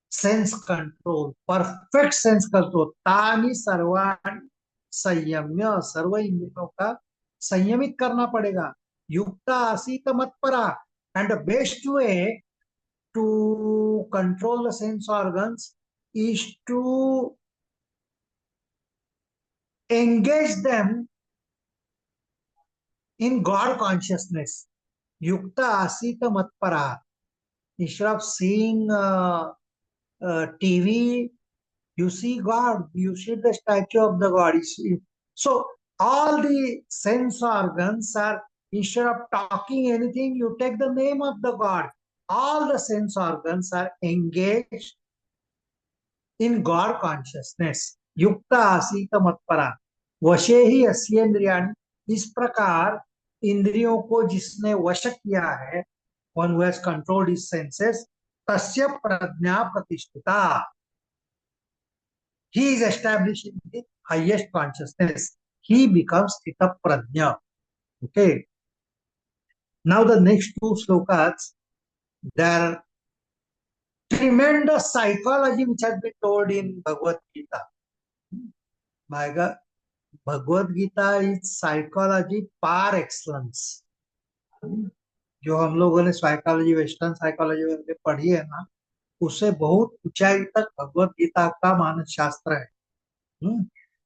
sense control, perfect sense control. तानि सर्वाणि संयम्य, सर्व इंद्रियों का संयमित करना पड़ेगा. युक्त आसीत मत्परा. And the best way to control the sense organs is to engage them in God consciousness. युक्त आसीत मत्परा. Instead of seeing TV, you see God, you see the statue of the God. So all the sense organs are, instead of talking anything, you take the name of the God. All the sense organs are engaged in God consciousness. युक्ता आसीत मत्परा वशे ही अस्येन्द्रियाणि. इस प्रकार इंद्रियों को जिसने वश किया है, one who has controlled his senses, tasya prajna pratisthita. He is established in the highest consciousness. He becomes Sthita Prajna. Okay. Now the next two slokas, there are tremendous psychology which has been told in Bhagwat Gita. My God, Bhagwat Gita is psychology par excellence. जो हम लोगों ने psychology, western psychology में पढ़ी है ना, उससे बहुत ऊंचाई तक भगवत गीता का मानस शास्त्र है.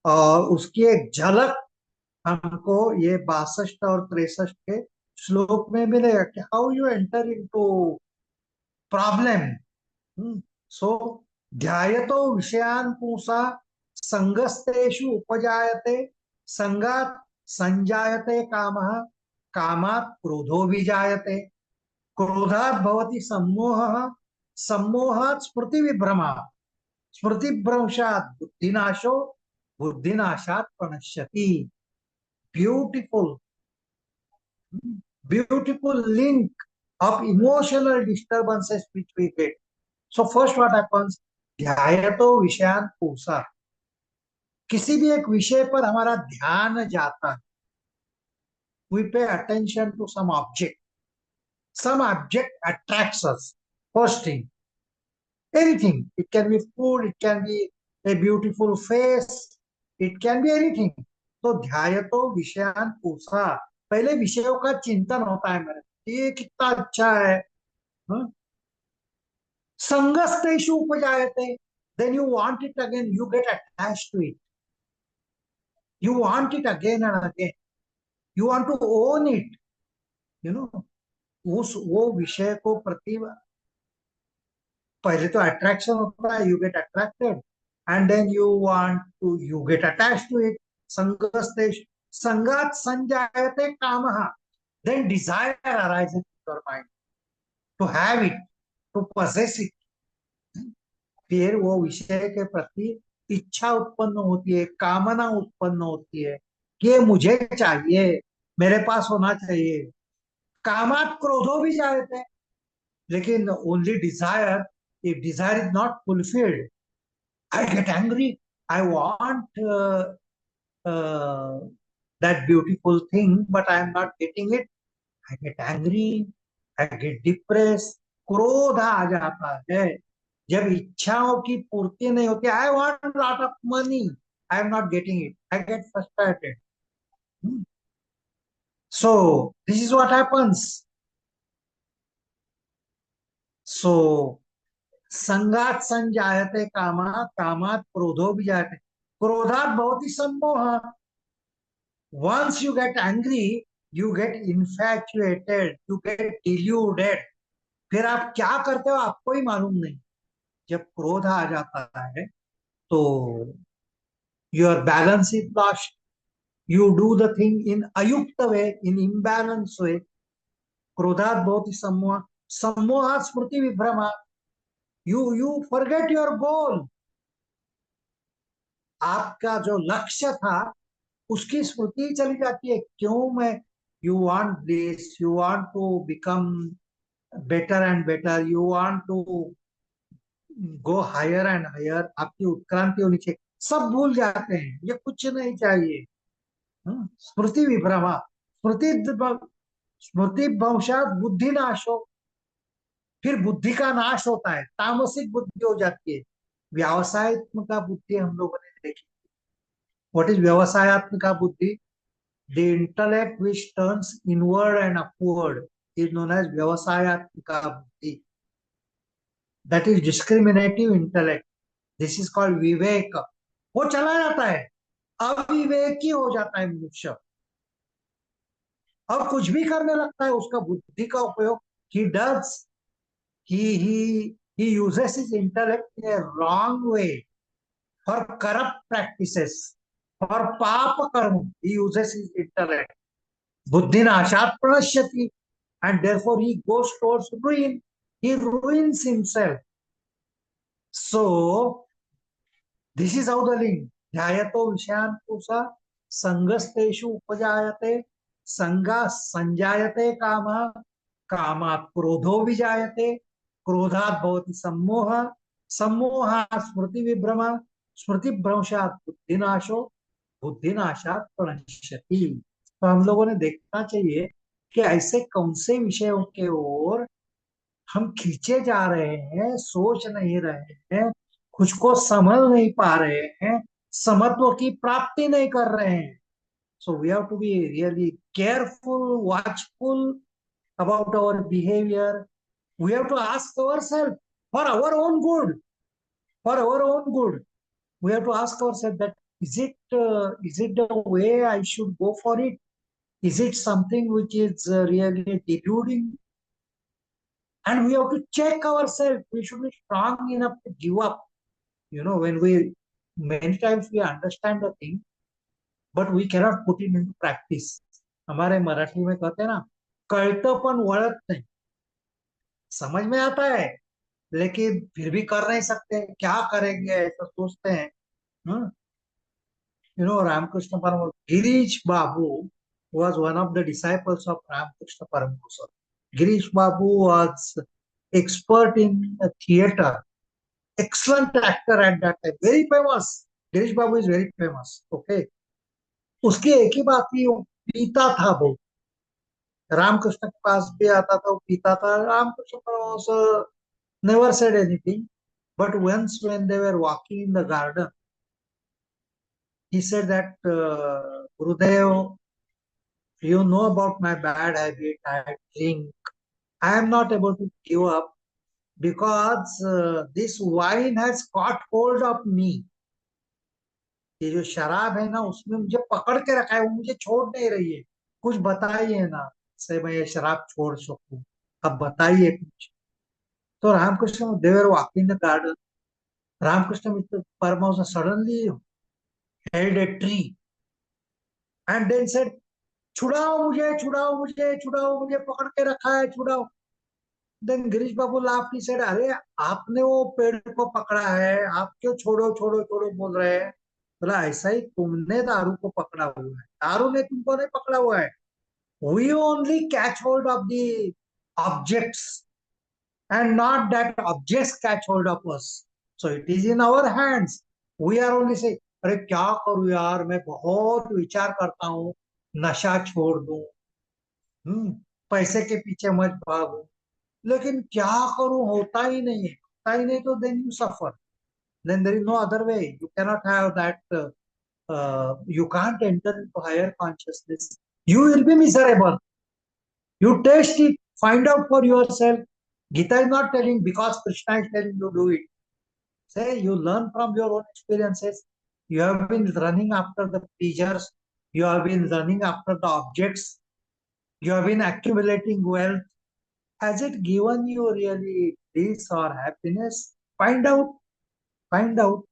और उसकी एक झलक हमको ये 62 और 63 के श्लोक में मिलेगा कि how you enter into problem. So ध्यायतो विषयान पुंसा संगस्तेषु उपजायते संगात संजायते कामः कामात् क्रोधो विजायते क्रोधात् भवति सम्मोहः सम्मोहात् स्मृति विभ्रमा स्मृति भ्रंशात् बुद्धिनाशो बुद्धिनाशात् प्रणश्यति. Beautiful, beautiful link of emotional disturbances which we get. So first what happens, ध्यायतो विषयान पुंसा. किसी भी एक विषय पर हमारा ध्यान जाता है. We pay attention to some object. Some object attracts us. First thing, anything. It can be food, it can be a beautiful face, it can be anything. तो ध्यायतो विषयान पुंसा. पहले विषयों का चिंतन होता है मेरे, ये कितना अच्छा है. संगस्तेषु उपजायते. Then you want it again, you get attached to it. You want it again and again. You want to own it. You know, वो विषय को प्रति पहले तो अट्रैक्शन होता है, you get attracted, and then you get attached to it. संगस्तेषु संगात संजायते कामः. Then desire arises in your mind to have it, to possess it. फिर वो विषय के प्रति इच्छा उत्पन्न होती है, कामना उत्पन्न होती है कि ये मुझे चाहिए, मेरे पास होना चाहिए. कामात क्रोधो भी जाते हैं. लेकिन only desire, if desire is not fulfilled, I get angry. I want that beautiful thing, but I am not getting it. I get angry, I get depressed. क्रोध आ जाता है जब इच्छाओं की पूर्ति नहीं होती. I want lot of money, I am not getting it, I get frustrated. So this is what happens. So संगात संजायते कामा कामात क्रोधो भी जायते क्रोधात भवति सम्मोह. Once you get angry, you get infatuated, you get deluded. फिर आप क्या करते हो आपको ही मालूम नहीं. जब क्रोध आ जाता है तो your balance is lost. You do the thing in ayukta way, in imbalanced way. क्रोधात भवति सम्मोह सम्मोहात् स्मृति विभ्रमा. You forget your goal. आपका जो लक्ष्य था उसकी स्मृति चली जाती है. क्यों मैं, you want this, you want to become better and better, you want to go higher and higher. आपकी उत्क्रांति होनी चाहिए. सब भूल जाते हैं, ये कुछ नहीं चाहिए. स्मृति विभ्रमा स्मृति स्मृति भ्रंशात् बुद्धि नाशो. फिर बुद्धि का नाश होता है, तामसिक बुद्धि हो जाती है. व्यवसायत्मक बुद्धि हम लोगों ने देखी. व्हाट इज व्यवसायत्मक बुद्धि? The intellect which turns inward and upward is known as vyavasayatmika buddhi. That is discriminative intellect. This is called vivek. वो चला जाता है, अविवेकी हो जाता है मनुष्य. अब कुछ भी करने लगता है, उसका बुद्धि का उपयोग he does, he uses his intellect in a wrong way for corrupt practices, for papa karma. He uses his intellect. Buddhi nashat pranashyati, and therefore he goes towards ruin. He ruins himself. So this is how the link. ध्यायतो विषयान् पुरुषः संगस्तेषु उपजायते, संगा संजायते कामः, कामात् क्रोधो विजायते, क्रोधात् भवति सम्मोहः, सम्मोहात् स्मृति विभ्रम, स्मृति भ्रंशात् बुद्धिनाशो, बुद्धिनाशात् प्रणश्यति. तो हम लोगों ने देखना चाहिए कि ऐसे कौन से विषयों के ओर हम खींचे जा रहे हैं, सोच नहीं रहे हैं, कुछ को समझ नहीं पा रहे हैं, समत्व की प्राप्ति नहीं कर रहे हैं. So we have to be really careful, watchful about our behaviour. We have to ask our self for our own good, for our own good. We have to ask our self that is it the way I should go for it? Is it something which is really deluding? And we have to check ourselves. We should be strong enough to give up. When we many times we understand the thing, but we cannot put it into practice. हमारे मराठी में कहते हैं ना, कळतं पण वळत नाही. समझ में आता है लेकिन फिर भी कर नहीं सकते, क्या करेंगे ऐसा सोचते हैं. Ramakrishna Paramahansa, Girish Babu was one of the disciples of Ramakrishna Paramahansa. Girish Babu was expert in theater, excellent actor at that time, very famous. Girish Babu is very famous. Okay. उसकी एक ही बात थी, वो पीता था बहुत. रामकृष्ण के पास भी आता था, वो पीता था. Ramakrishna Paramhans never said anything, but once when they were walking in the garden, he said that, Gurudev, you know about my bad habit, I drink. I am not able to give up because this wine has caught hold of me. ये जो शराब है ना, उसमें मुझे पकड़ के रखा है, वो मुझे छोड़ नहीं रही है. कुछ बताइए ना, से मैं ये शराब छोड़ सकूं. अब बताइए कुछ. तो Ramakrishna, they were walking in the garden. Ramakrishna Mitra Paramahansa suddenly held a tree and then said, छुड़ाओ मुझे, छुड़ाओ मुझे, छुड़ाओ मुझे, पकड़ के रखा है, छुड़ाओ. Then Girish Babu laughed. He said, अरे आपने वो पेड़ को पकड़ा है, आप क्यों छोड़ो छोड़ो छोड़ो बोल रहे हैं. बोला, ऐसा ही तुमने दारू को पकड़ा हुआ है, दारू ने तुमको नहीं पकड़ा हुआ है. We only catch hold of the objects and not that objects catch hold of us. So it is in our hands. We are only saying, अरे क्या करूं यार, मैं बहुत विचार करता हूँ, नशा छोड़ दूं, पैसे के पीछे मत भागूं, लेकिन क्या करूं, होता ही नहीं है. होता ही नहीं तो then you suffer. Then there is no other way. You cannot have that. You can't enter into higher consciousness. You will be miserable. You taste it, find out for yourself. Gita is not telling because Krishna is telling you do it. Say you learn from your own experiences. You have been running after the pleasures. You have been running after the objects. You have been accumulating wealth. Has it given you really peace or happiness? Find out. Find out.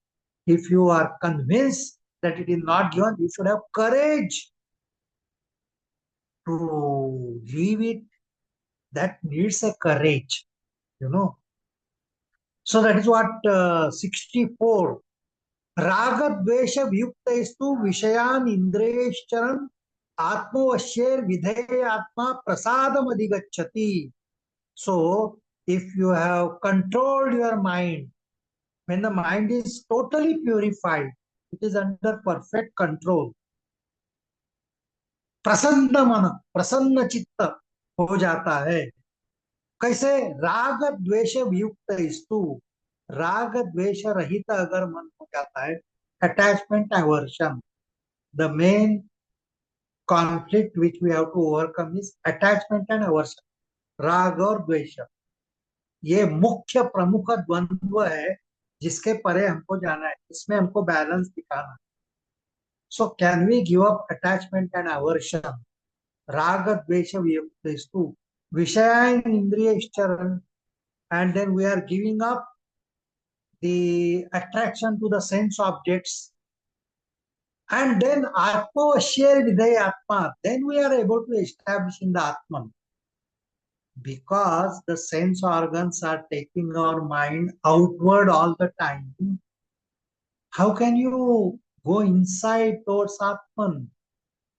If you are convinced that it is not given, you should have courage to leave it. That needs a courage, you know. So that is what 64. Raga dvesha vyuktaestu vishayan indreshcharan atmavasher vidhe atma prasadam adhigacchati. So if you have controlled your mind, when the mind is totally purified, it is under perfect control. प्रसन्न मन, प्रसन्न चित्त हो जाता है. कैसे? राग द्वेष वियुक्त स्तु, राग द्वेष रहित अगर मन हो जाता है, attachment aversion. The main conflict which we have to overcome is attachment and aversion. राग और द्वेष ये मुख्य प्रमुख द्वंद्व है जिसके परे हमको जाना है, इसमें हमको बैलेंस दिखाना है. So can we give up attachment and aversion? Raga Dvesha Viyuktestu Vishayan Indriya Ischaran, and then we are giving up the attraction to the sense objects, and then Atma shared Vidaya Atma, then we are able to establish in the Atman. Because the sense organs are taking our mind outward all the time, how can you go inside towards Atman?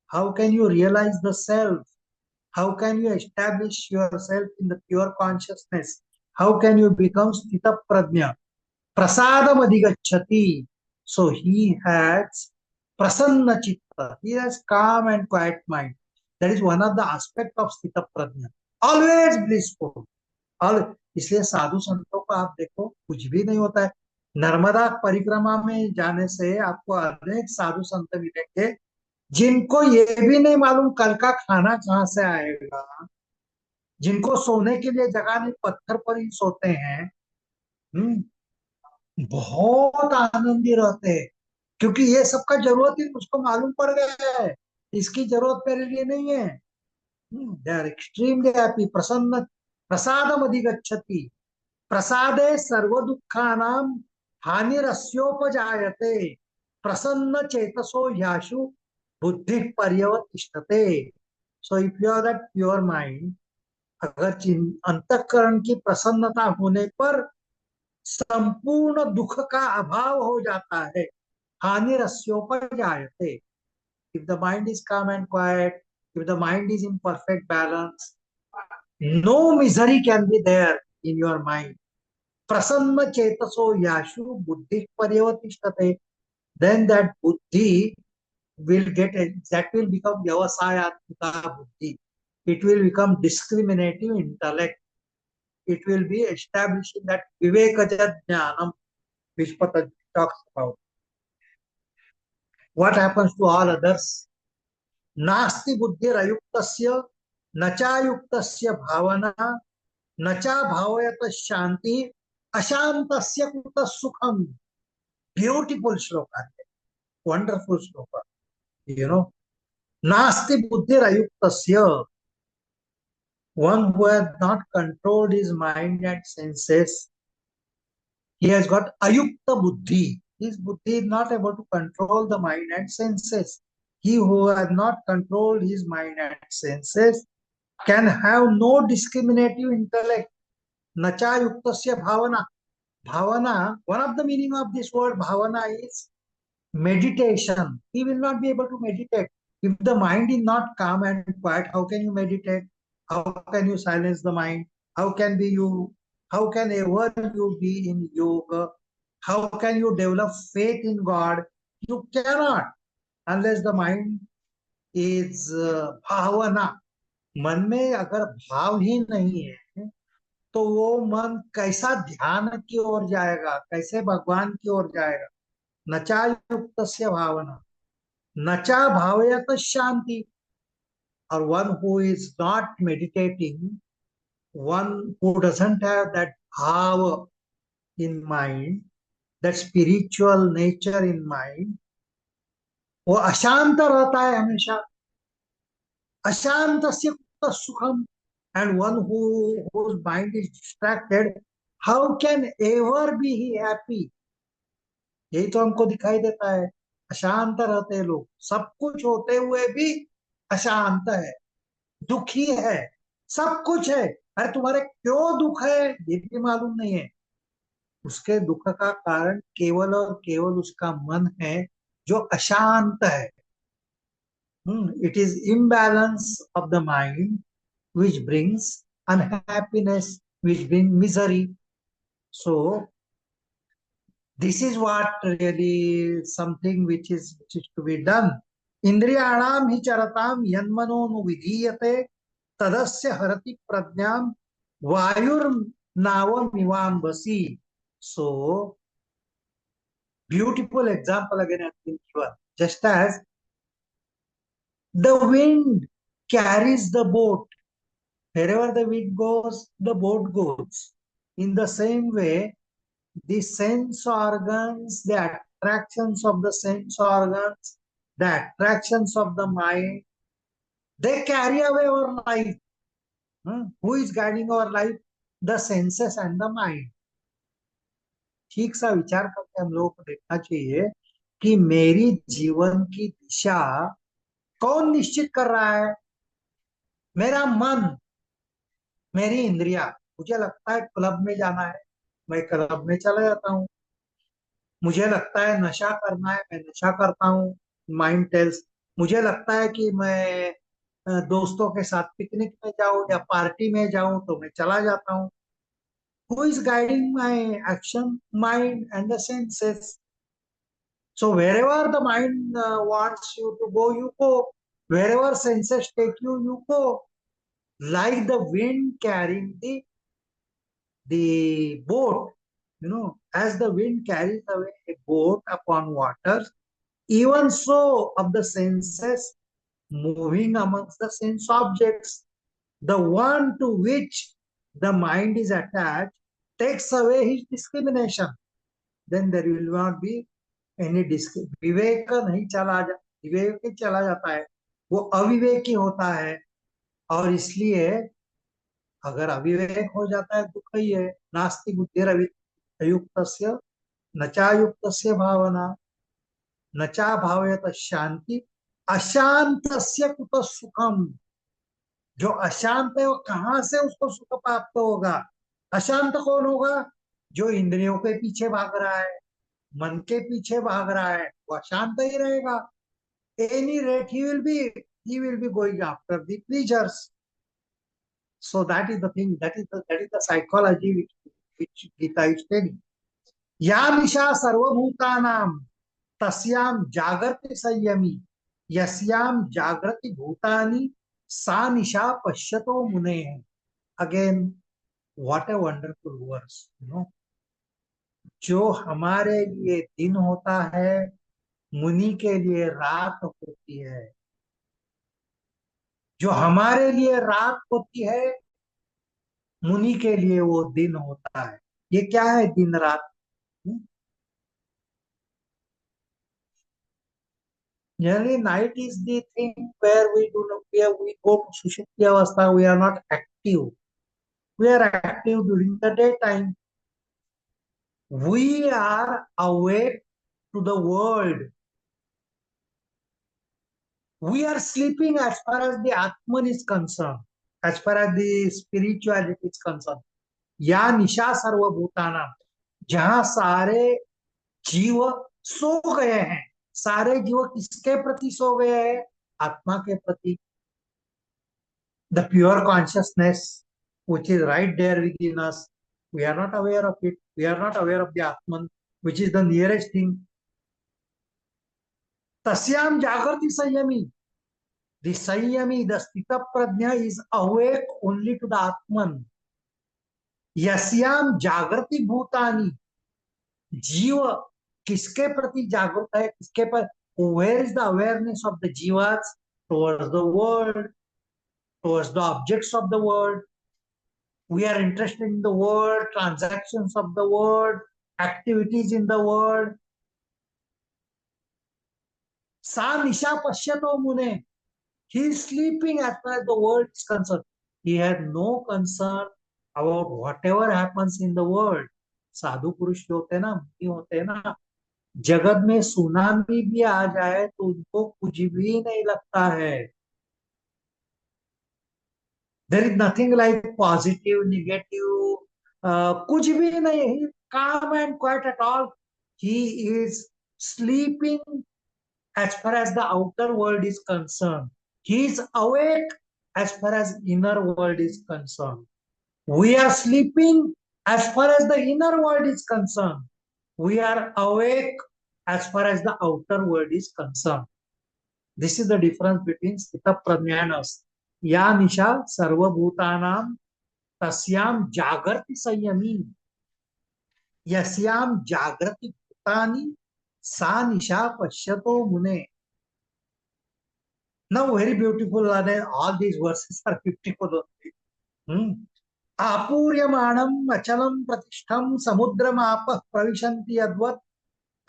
How can you realize the self? How can you establish yourself in the pure consciousness? How can you become Sthita Prajna? Prasadam adhigacchati. So he has prasanna chitta. He has calm and quiet mind. That is one of the aspects of Sthita Prajna. Always blissful. और इसलिए साधु संतों को आप देखो कुछ भी नहीं होता है। नर्मदा परिक्रमा में जाने से आपको अनेक साधु संत मिलेंगे जिनको ये भी नहीं मालूम कल का खाना कहाँ से आएगा, जिनको सोने के लिए जगह नहीं, पत्थर पर ही सोते हैं। बहुत आनंदी रहते हैं क्योंकि ये सबका जरूरत ही उसको मालूम पड़ गया है, इसकी जरूरत मेरे लिए नहीं है। They are extremely happy. प्रसन्न प्रसादम अधिगच्छति। प्रसादे सर्व दुःखानां हानिरस्योपजायते। प्रसन्न चेतसो ह्याशु बुद्धि पर्यवतिष्ठते। So if you are that pure mind, अगर अंतःकरण की प्रसन्नता होने पर संपूर्ण दुख का अभाव हो जाता है। हानिरस्योपजायते। If the mind is calm and quiet, if the mind is in perfect balance, no misery can be there in your mind. Prasanna chetaso yashu buddhi paryavatishtate. Then that buddhi will that will become vyavasayatmika buddhi. It will become discriminative intellect. It will be establishing that vivekaja jnanam which Patanjali talks about. What happens to all others? नास्ति बुद्धिरयुक्तस्य न चायुक्तस्य भावना न चा भावयत शांति अशांतस्य कुतः सुखम। Beautiful shloka है, wonderful shloka. नास्ति बुद्धिरयुक्तस्य, one who has not controlled his mind and senses, he has got ayukta buddhi. His buddhi is not able to control the mind and senses. He who has not controlled his mind and senses can have no discriminative intellect. Nacha yuktasya bhavana. Bhavana, one of the meaning of this word bhavana is meditation. He will not be able to meditate. If the mind is not calm and quiet, how can you meditate? How can you silence the mind? How can ever you be in yoga? How can you develop faith in God? You cannot unless the mind is bhavana. मन में अगर भाव ही नहीं है तो वो मन कैसा ध्यान की ओर जाएगा, कैसे भगवान की ओर जाएगा। नचा युक्तस्य भावना नचा भावयत शांति। और one who is not meditating, one who doesn't have that bhava in mind, that spiritual nature in mind, वो अशांत रहता है हमेशा। अशांतस्य कुतः सुखम। And one whose mind is distracted, how can ever be he happy? यही तो हमको दिखाई देता है, अशांत रहते हैं लोग, सब कुछ होते हुए भी अशांत है, दुखी है, सब कुछ है। अरे तुम्हारे क्यों दुख है ये भी मालूम नहीं है। उसके दुख का कारण केवल और केवल उसका मन है जो अशांत है। It is imbalance of the mind which brings unhappiness, which brings misery. So this is what really something which is to be done. Indriyanam hi charatam yanmano nu vidhiyate tadasya harati prajnam vayur navam ivam basi. So beautiful example again has been given. Just as the wind carries the boat, wherever the wind goes, the boat goes. In the same way, the sense organs, the attractions of the sense organs, the attractions of the mind They carry away our life. Who is guiding our life? The senses and the mind. ठीक सा विचार करके हम लोगों को देखना चाहिए कि मेरी जीवन की दिशा कौन निश्चित कर रहा है? मेरा मन, मेरी इंद्रिया। मुझे लगता है क्लब में जाना है, मैं क्लब में चला जाता हूँ। मुझे लगता है नशा करना है, मैं नशा करता हूँ। Mind tales. मुझे लगता है कि मैं दोस्तों के साथ पिकनिक में जाऊं या पार्टी में जाऊं, तो मैं चला जाता हूँ। Who is guiding my action? Mind and the senses. So wherever the mind wants you to go, you go. Wherever senses take you, you go. Like the wind carrying the boat, as the wind carries away a boat upon waters, even so of the senses moving amongst the sense objects, the one to which the mind is attached takes away his discrimination. Then there will not be any विवेक नहीं विवेक ही चला जाता है, वो अविवेकी होता है। और इसलिए अगर अविवेक हो जाता है दुख ही है। नास्ति बुद्धिरयुक्तस्य न चायुक्तस्य भावना न चा भावयत शांति अशांतस्य कुतः सुखम। जो अशांत है वो कहाँ से उसको सुख प्राप्त होगा? अशांत कौन होगा? जो इंद्रियों के पीछे भाग रहा है, मन के पीछे भाग रहा है, वो अशांत ही रहेगा। Any rate he will be going after the pleasures. So that is the thing, that is the psychology which Gita is telling. या निशा सर्वभूतानां तस्याम जागृति संयमी यस्याम जागृति भूतानि सा निशा पश्यतो मुने। Again, what a wonderful words. जो हमारे लिए दिन होता है, मुनि के लिए रात होती है। जो हमारे लिए रात होती है, मुनि के लिए वो दिन होता है। ये क्या है दिन रात? Generally, night is the thing where we do not, where we go to Sushupti Avastha, we are not active. We are active during the daytime. We are awake to the world. We are sleeping as far as the Atman is concerned, as far as the spirituality is concerned. या निशा सर्वभूताना, जहां सारे जीव सो गए हैं। सारे जीव किसके प्रति सो गए हैं? आत्मा के प्रति। The pure consciousness which is right there within us, we are not aware of it. We are not aware of the Atman, which is the nearest thing. Tasyam jagrati sanyami. The sanyami, the Stitha Prajna is awake only to the Atman. Yasyam jagrati bhutani. जीव किसके प्रति जागरूक है? किसके पर? Where is the awareness of the jivas? Towards the world, towards the objects of the world. We are interested in the world, transactions of the world, activities in the world. Sa nisha pashyato mune. He is sleeping as far as the world is concerned. He had no concern about whatever happens in the world. साधु पुरुष जो होते हैं ना, मुनि होते हैं ना, जगत में सुनामी भी आ जाए तो उनको कुछ भी नहीं लगता है। There is nothing like positive, negative, कुछ भी नहीं। Calm and quiet at all. He is sleeping as far as the outer world is concerned. He is awake as far as inner world is concerned. We are sleeping as far as the inner world is concerned. We are awake as far as the outer world is concerned. This is the difference between Sthita Prajna and us. Ya nisha sarvabhutanam tasyam jagrati संयमी यस्याम जागृति भूतानि सा निशा पश्यतो मुने. Now very beautiful, all these verses are beautiful. आपूर्यमाणम अचलम प्रतिष्ठम समुद्रमाप प्रविशन्ति यद्वत्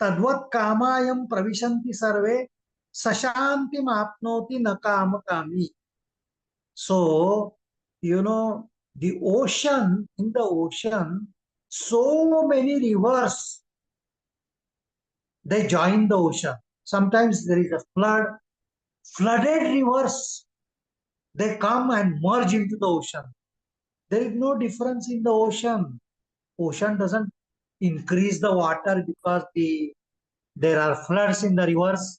तद्वत् कामायम प्रविशन्ति सर्वे सशांतिमाप्नोति न काम कामी. So, the ocean, in the ocean, so many rivers, they join the ocean. Sometimes there is a flood, flooded rivers, they come and merge into the ocean. There is no difference in the ocean. Ocean doesn't increase the water because there are floods in the rivers.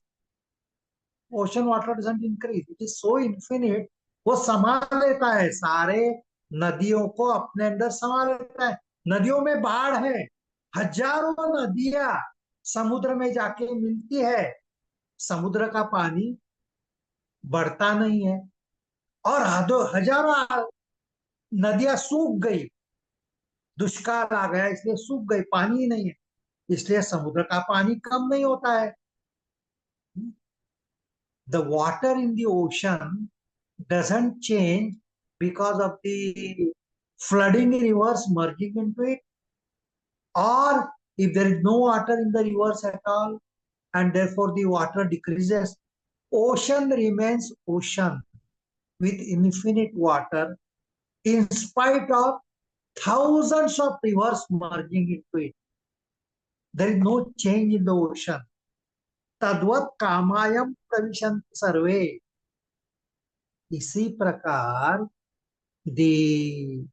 Ocean water doesn't increase, it is so infinite, वो समा लेता है सारे नदियों को अपने अंदर समा लेता है। नदियों में बाढ़ है, हजारों नदियां समुद्र में जाके मिलती है, समुद्र का पानी बढ़ता नहीं है, और हजारों नदियां सूख गई, दुष्काल आ गया इसलिए सूख गई, पानी ही नहीं है, इसलिए समुद्र का पानी कम नहीं होता है। The water in the ocean doesn't change because of the flooding rivers merging into it, or if there is no water in the rivers at all and therefore the water decreases, ocean remains ocean with infinite water in spite of thousands of rivers merging into it. There is no change in the ocean. तद्वत कामायम प्रविशन्ति सर्वे, इसी प्रकार the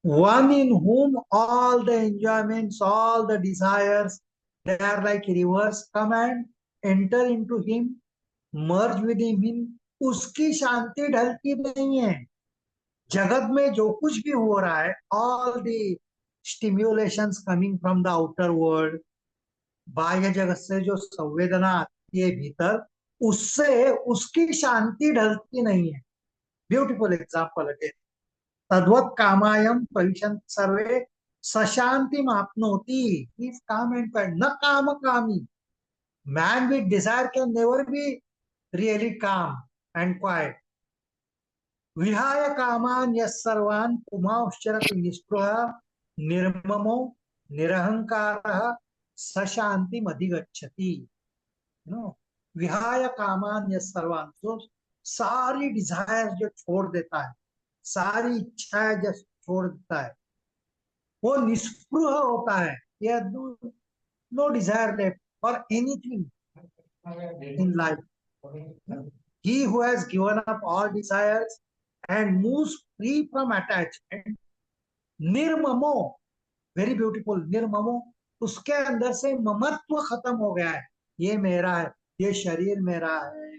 one in whom all the enjoyments, all the desires, they are like rivers, come and enter into him, merge with him, उसकी शांति ढलती नहीं है। जगत में जो कुछ भी हो रहा है, all the stimulations coming from the outer world, बाह्य जगत से जो संवेदना आती है भीतर, उससे उसकी शांति ढलती नहीं है। ब्यूटीफुल एग्जाम्पल अगेन, तद्वत कामायम प्रविशन्ति सर्वे सशांतिम आपनोति, इज काम एंड क्वाइट, न काम कामी। Man with desire can never be really calm and quiet. विहाय कामान यस सर्वान् पुमांश्चरति निःस्पृहः निर्ममो निरहंकारः सशांतिम अधिगच्छति। विहाय कामान यस सर्वान्, तो सारी डिजायर जो छोड़ देता है, सारी इच्छाएं जो छोड़ देता है, वो निष्पृह होता है। ये no desire left for anything in life. He who has given up all desires and moves free from attachment, निर्ममो, वेरी ब्यूटीफुल, निर्ममो, उसके अंदर से ममत्व खत्म हो गया है। ये मेरा है, ये शरीर मेरा है,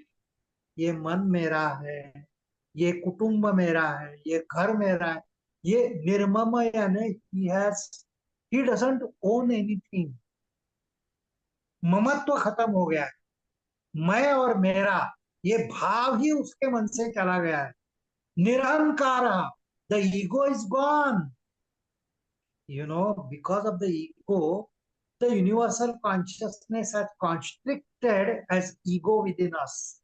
ये मन मेरा है, ये कुटुंब मेरा है, ये घर मेरा है, ये निर्मम, यानी he doesn't own anything, ममत्व खत्म हो गया है। मैं और मेरा ये भाव ही उसके मन से चला गया है। निरहंकार, the ego is gone. Because of the ego, the universal consciousness has constricted as ego within us,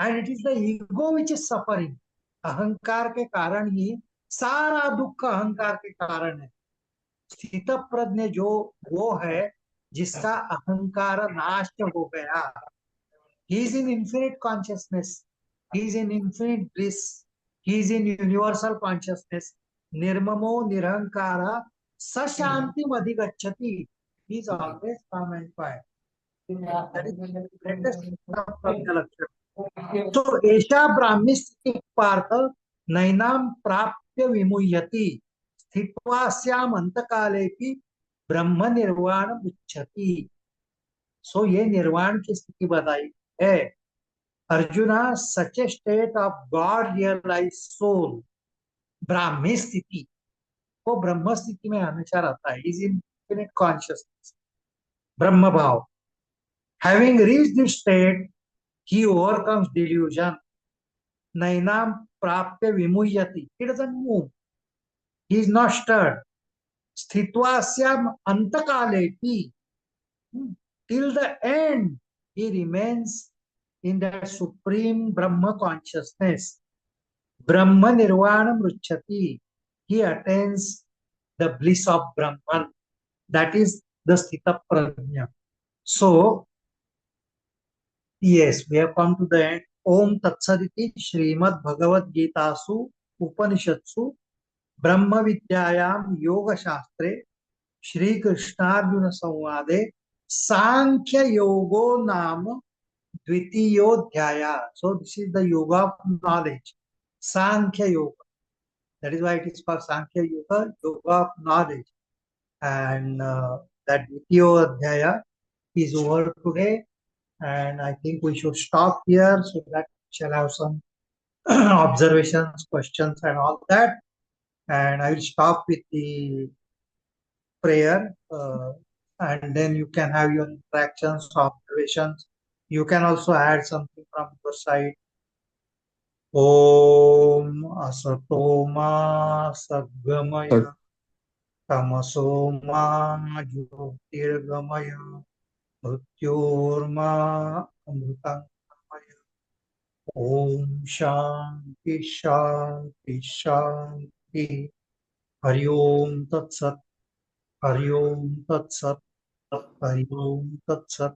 and it is the ego which is suffering. अहंकार के कारण ही सारा दुख अहंकार के कारण है। स्थित प्रज्ञ जो वो है जिसका अहंकार नाश हो गया, he is in infinite consciousness, he is in infinite bliss, he is in universal consciousness, निर्ममो निरहंकार सशांति अधिगच्छति, he is always calm and quiet. That is the greatest लक्षण। तो एषा ब्राह्मी स्थिति पार्थ नैनाम प्राप्य विमुह्यति, स्थित्वा स्याम अंतकालेपि ब्रह्म निर्वाण उच्चति। सो ये निर्वाण की स्थिति बताई है। Arjuna, such a state of God realise soul, ब्राह्मी स्थिति, वो ब्रह्म स्थिति में हमेशा रहता है, इज इन इन्फिनिट कॉन्शियसनेस, ब्रह्म भाव। Having reached this state he overcomes delusion, नैनाम प्राप्य विमुह्यति, he doesn't move, he is not stirred, स्थित्वा स्याम अंतकालेपि, till the end he remains in that supreme Brahma consciousness. Brahma nirvana mruchati, he attains the bliss of Brahman. That is the Sthita Prajna. So, yes, we have come to the end. ओम तत्सदिति श्रीमद् भगवद गीतासु उपनिषत्सु ब्रह्म विद्यायां योग शास्त्रे श्री कृष्णार्जुन संवादे सांख्य योगो नाम द्वितीयोध्याय. So this is the yoga of knowledge, Sankhya Yoga. That is why it is called Sankhya Yoga, yoga of knowledge. And that Dvitiyo is over today. And I think we should stop here so that we shall have some observations, questions, and all that. And I will stop with the prayer. And then you can have your interactions, observations. You can also add something from your side. Om Asato Ma Sadgamaya Tamaso Ma Jyotirgamaya Mrityorma Amritangamaya. Om Shanti Shanti Shanti. Hari Om Tat Sat. Hari Om Tat Sat. Hari Om Tat Sat.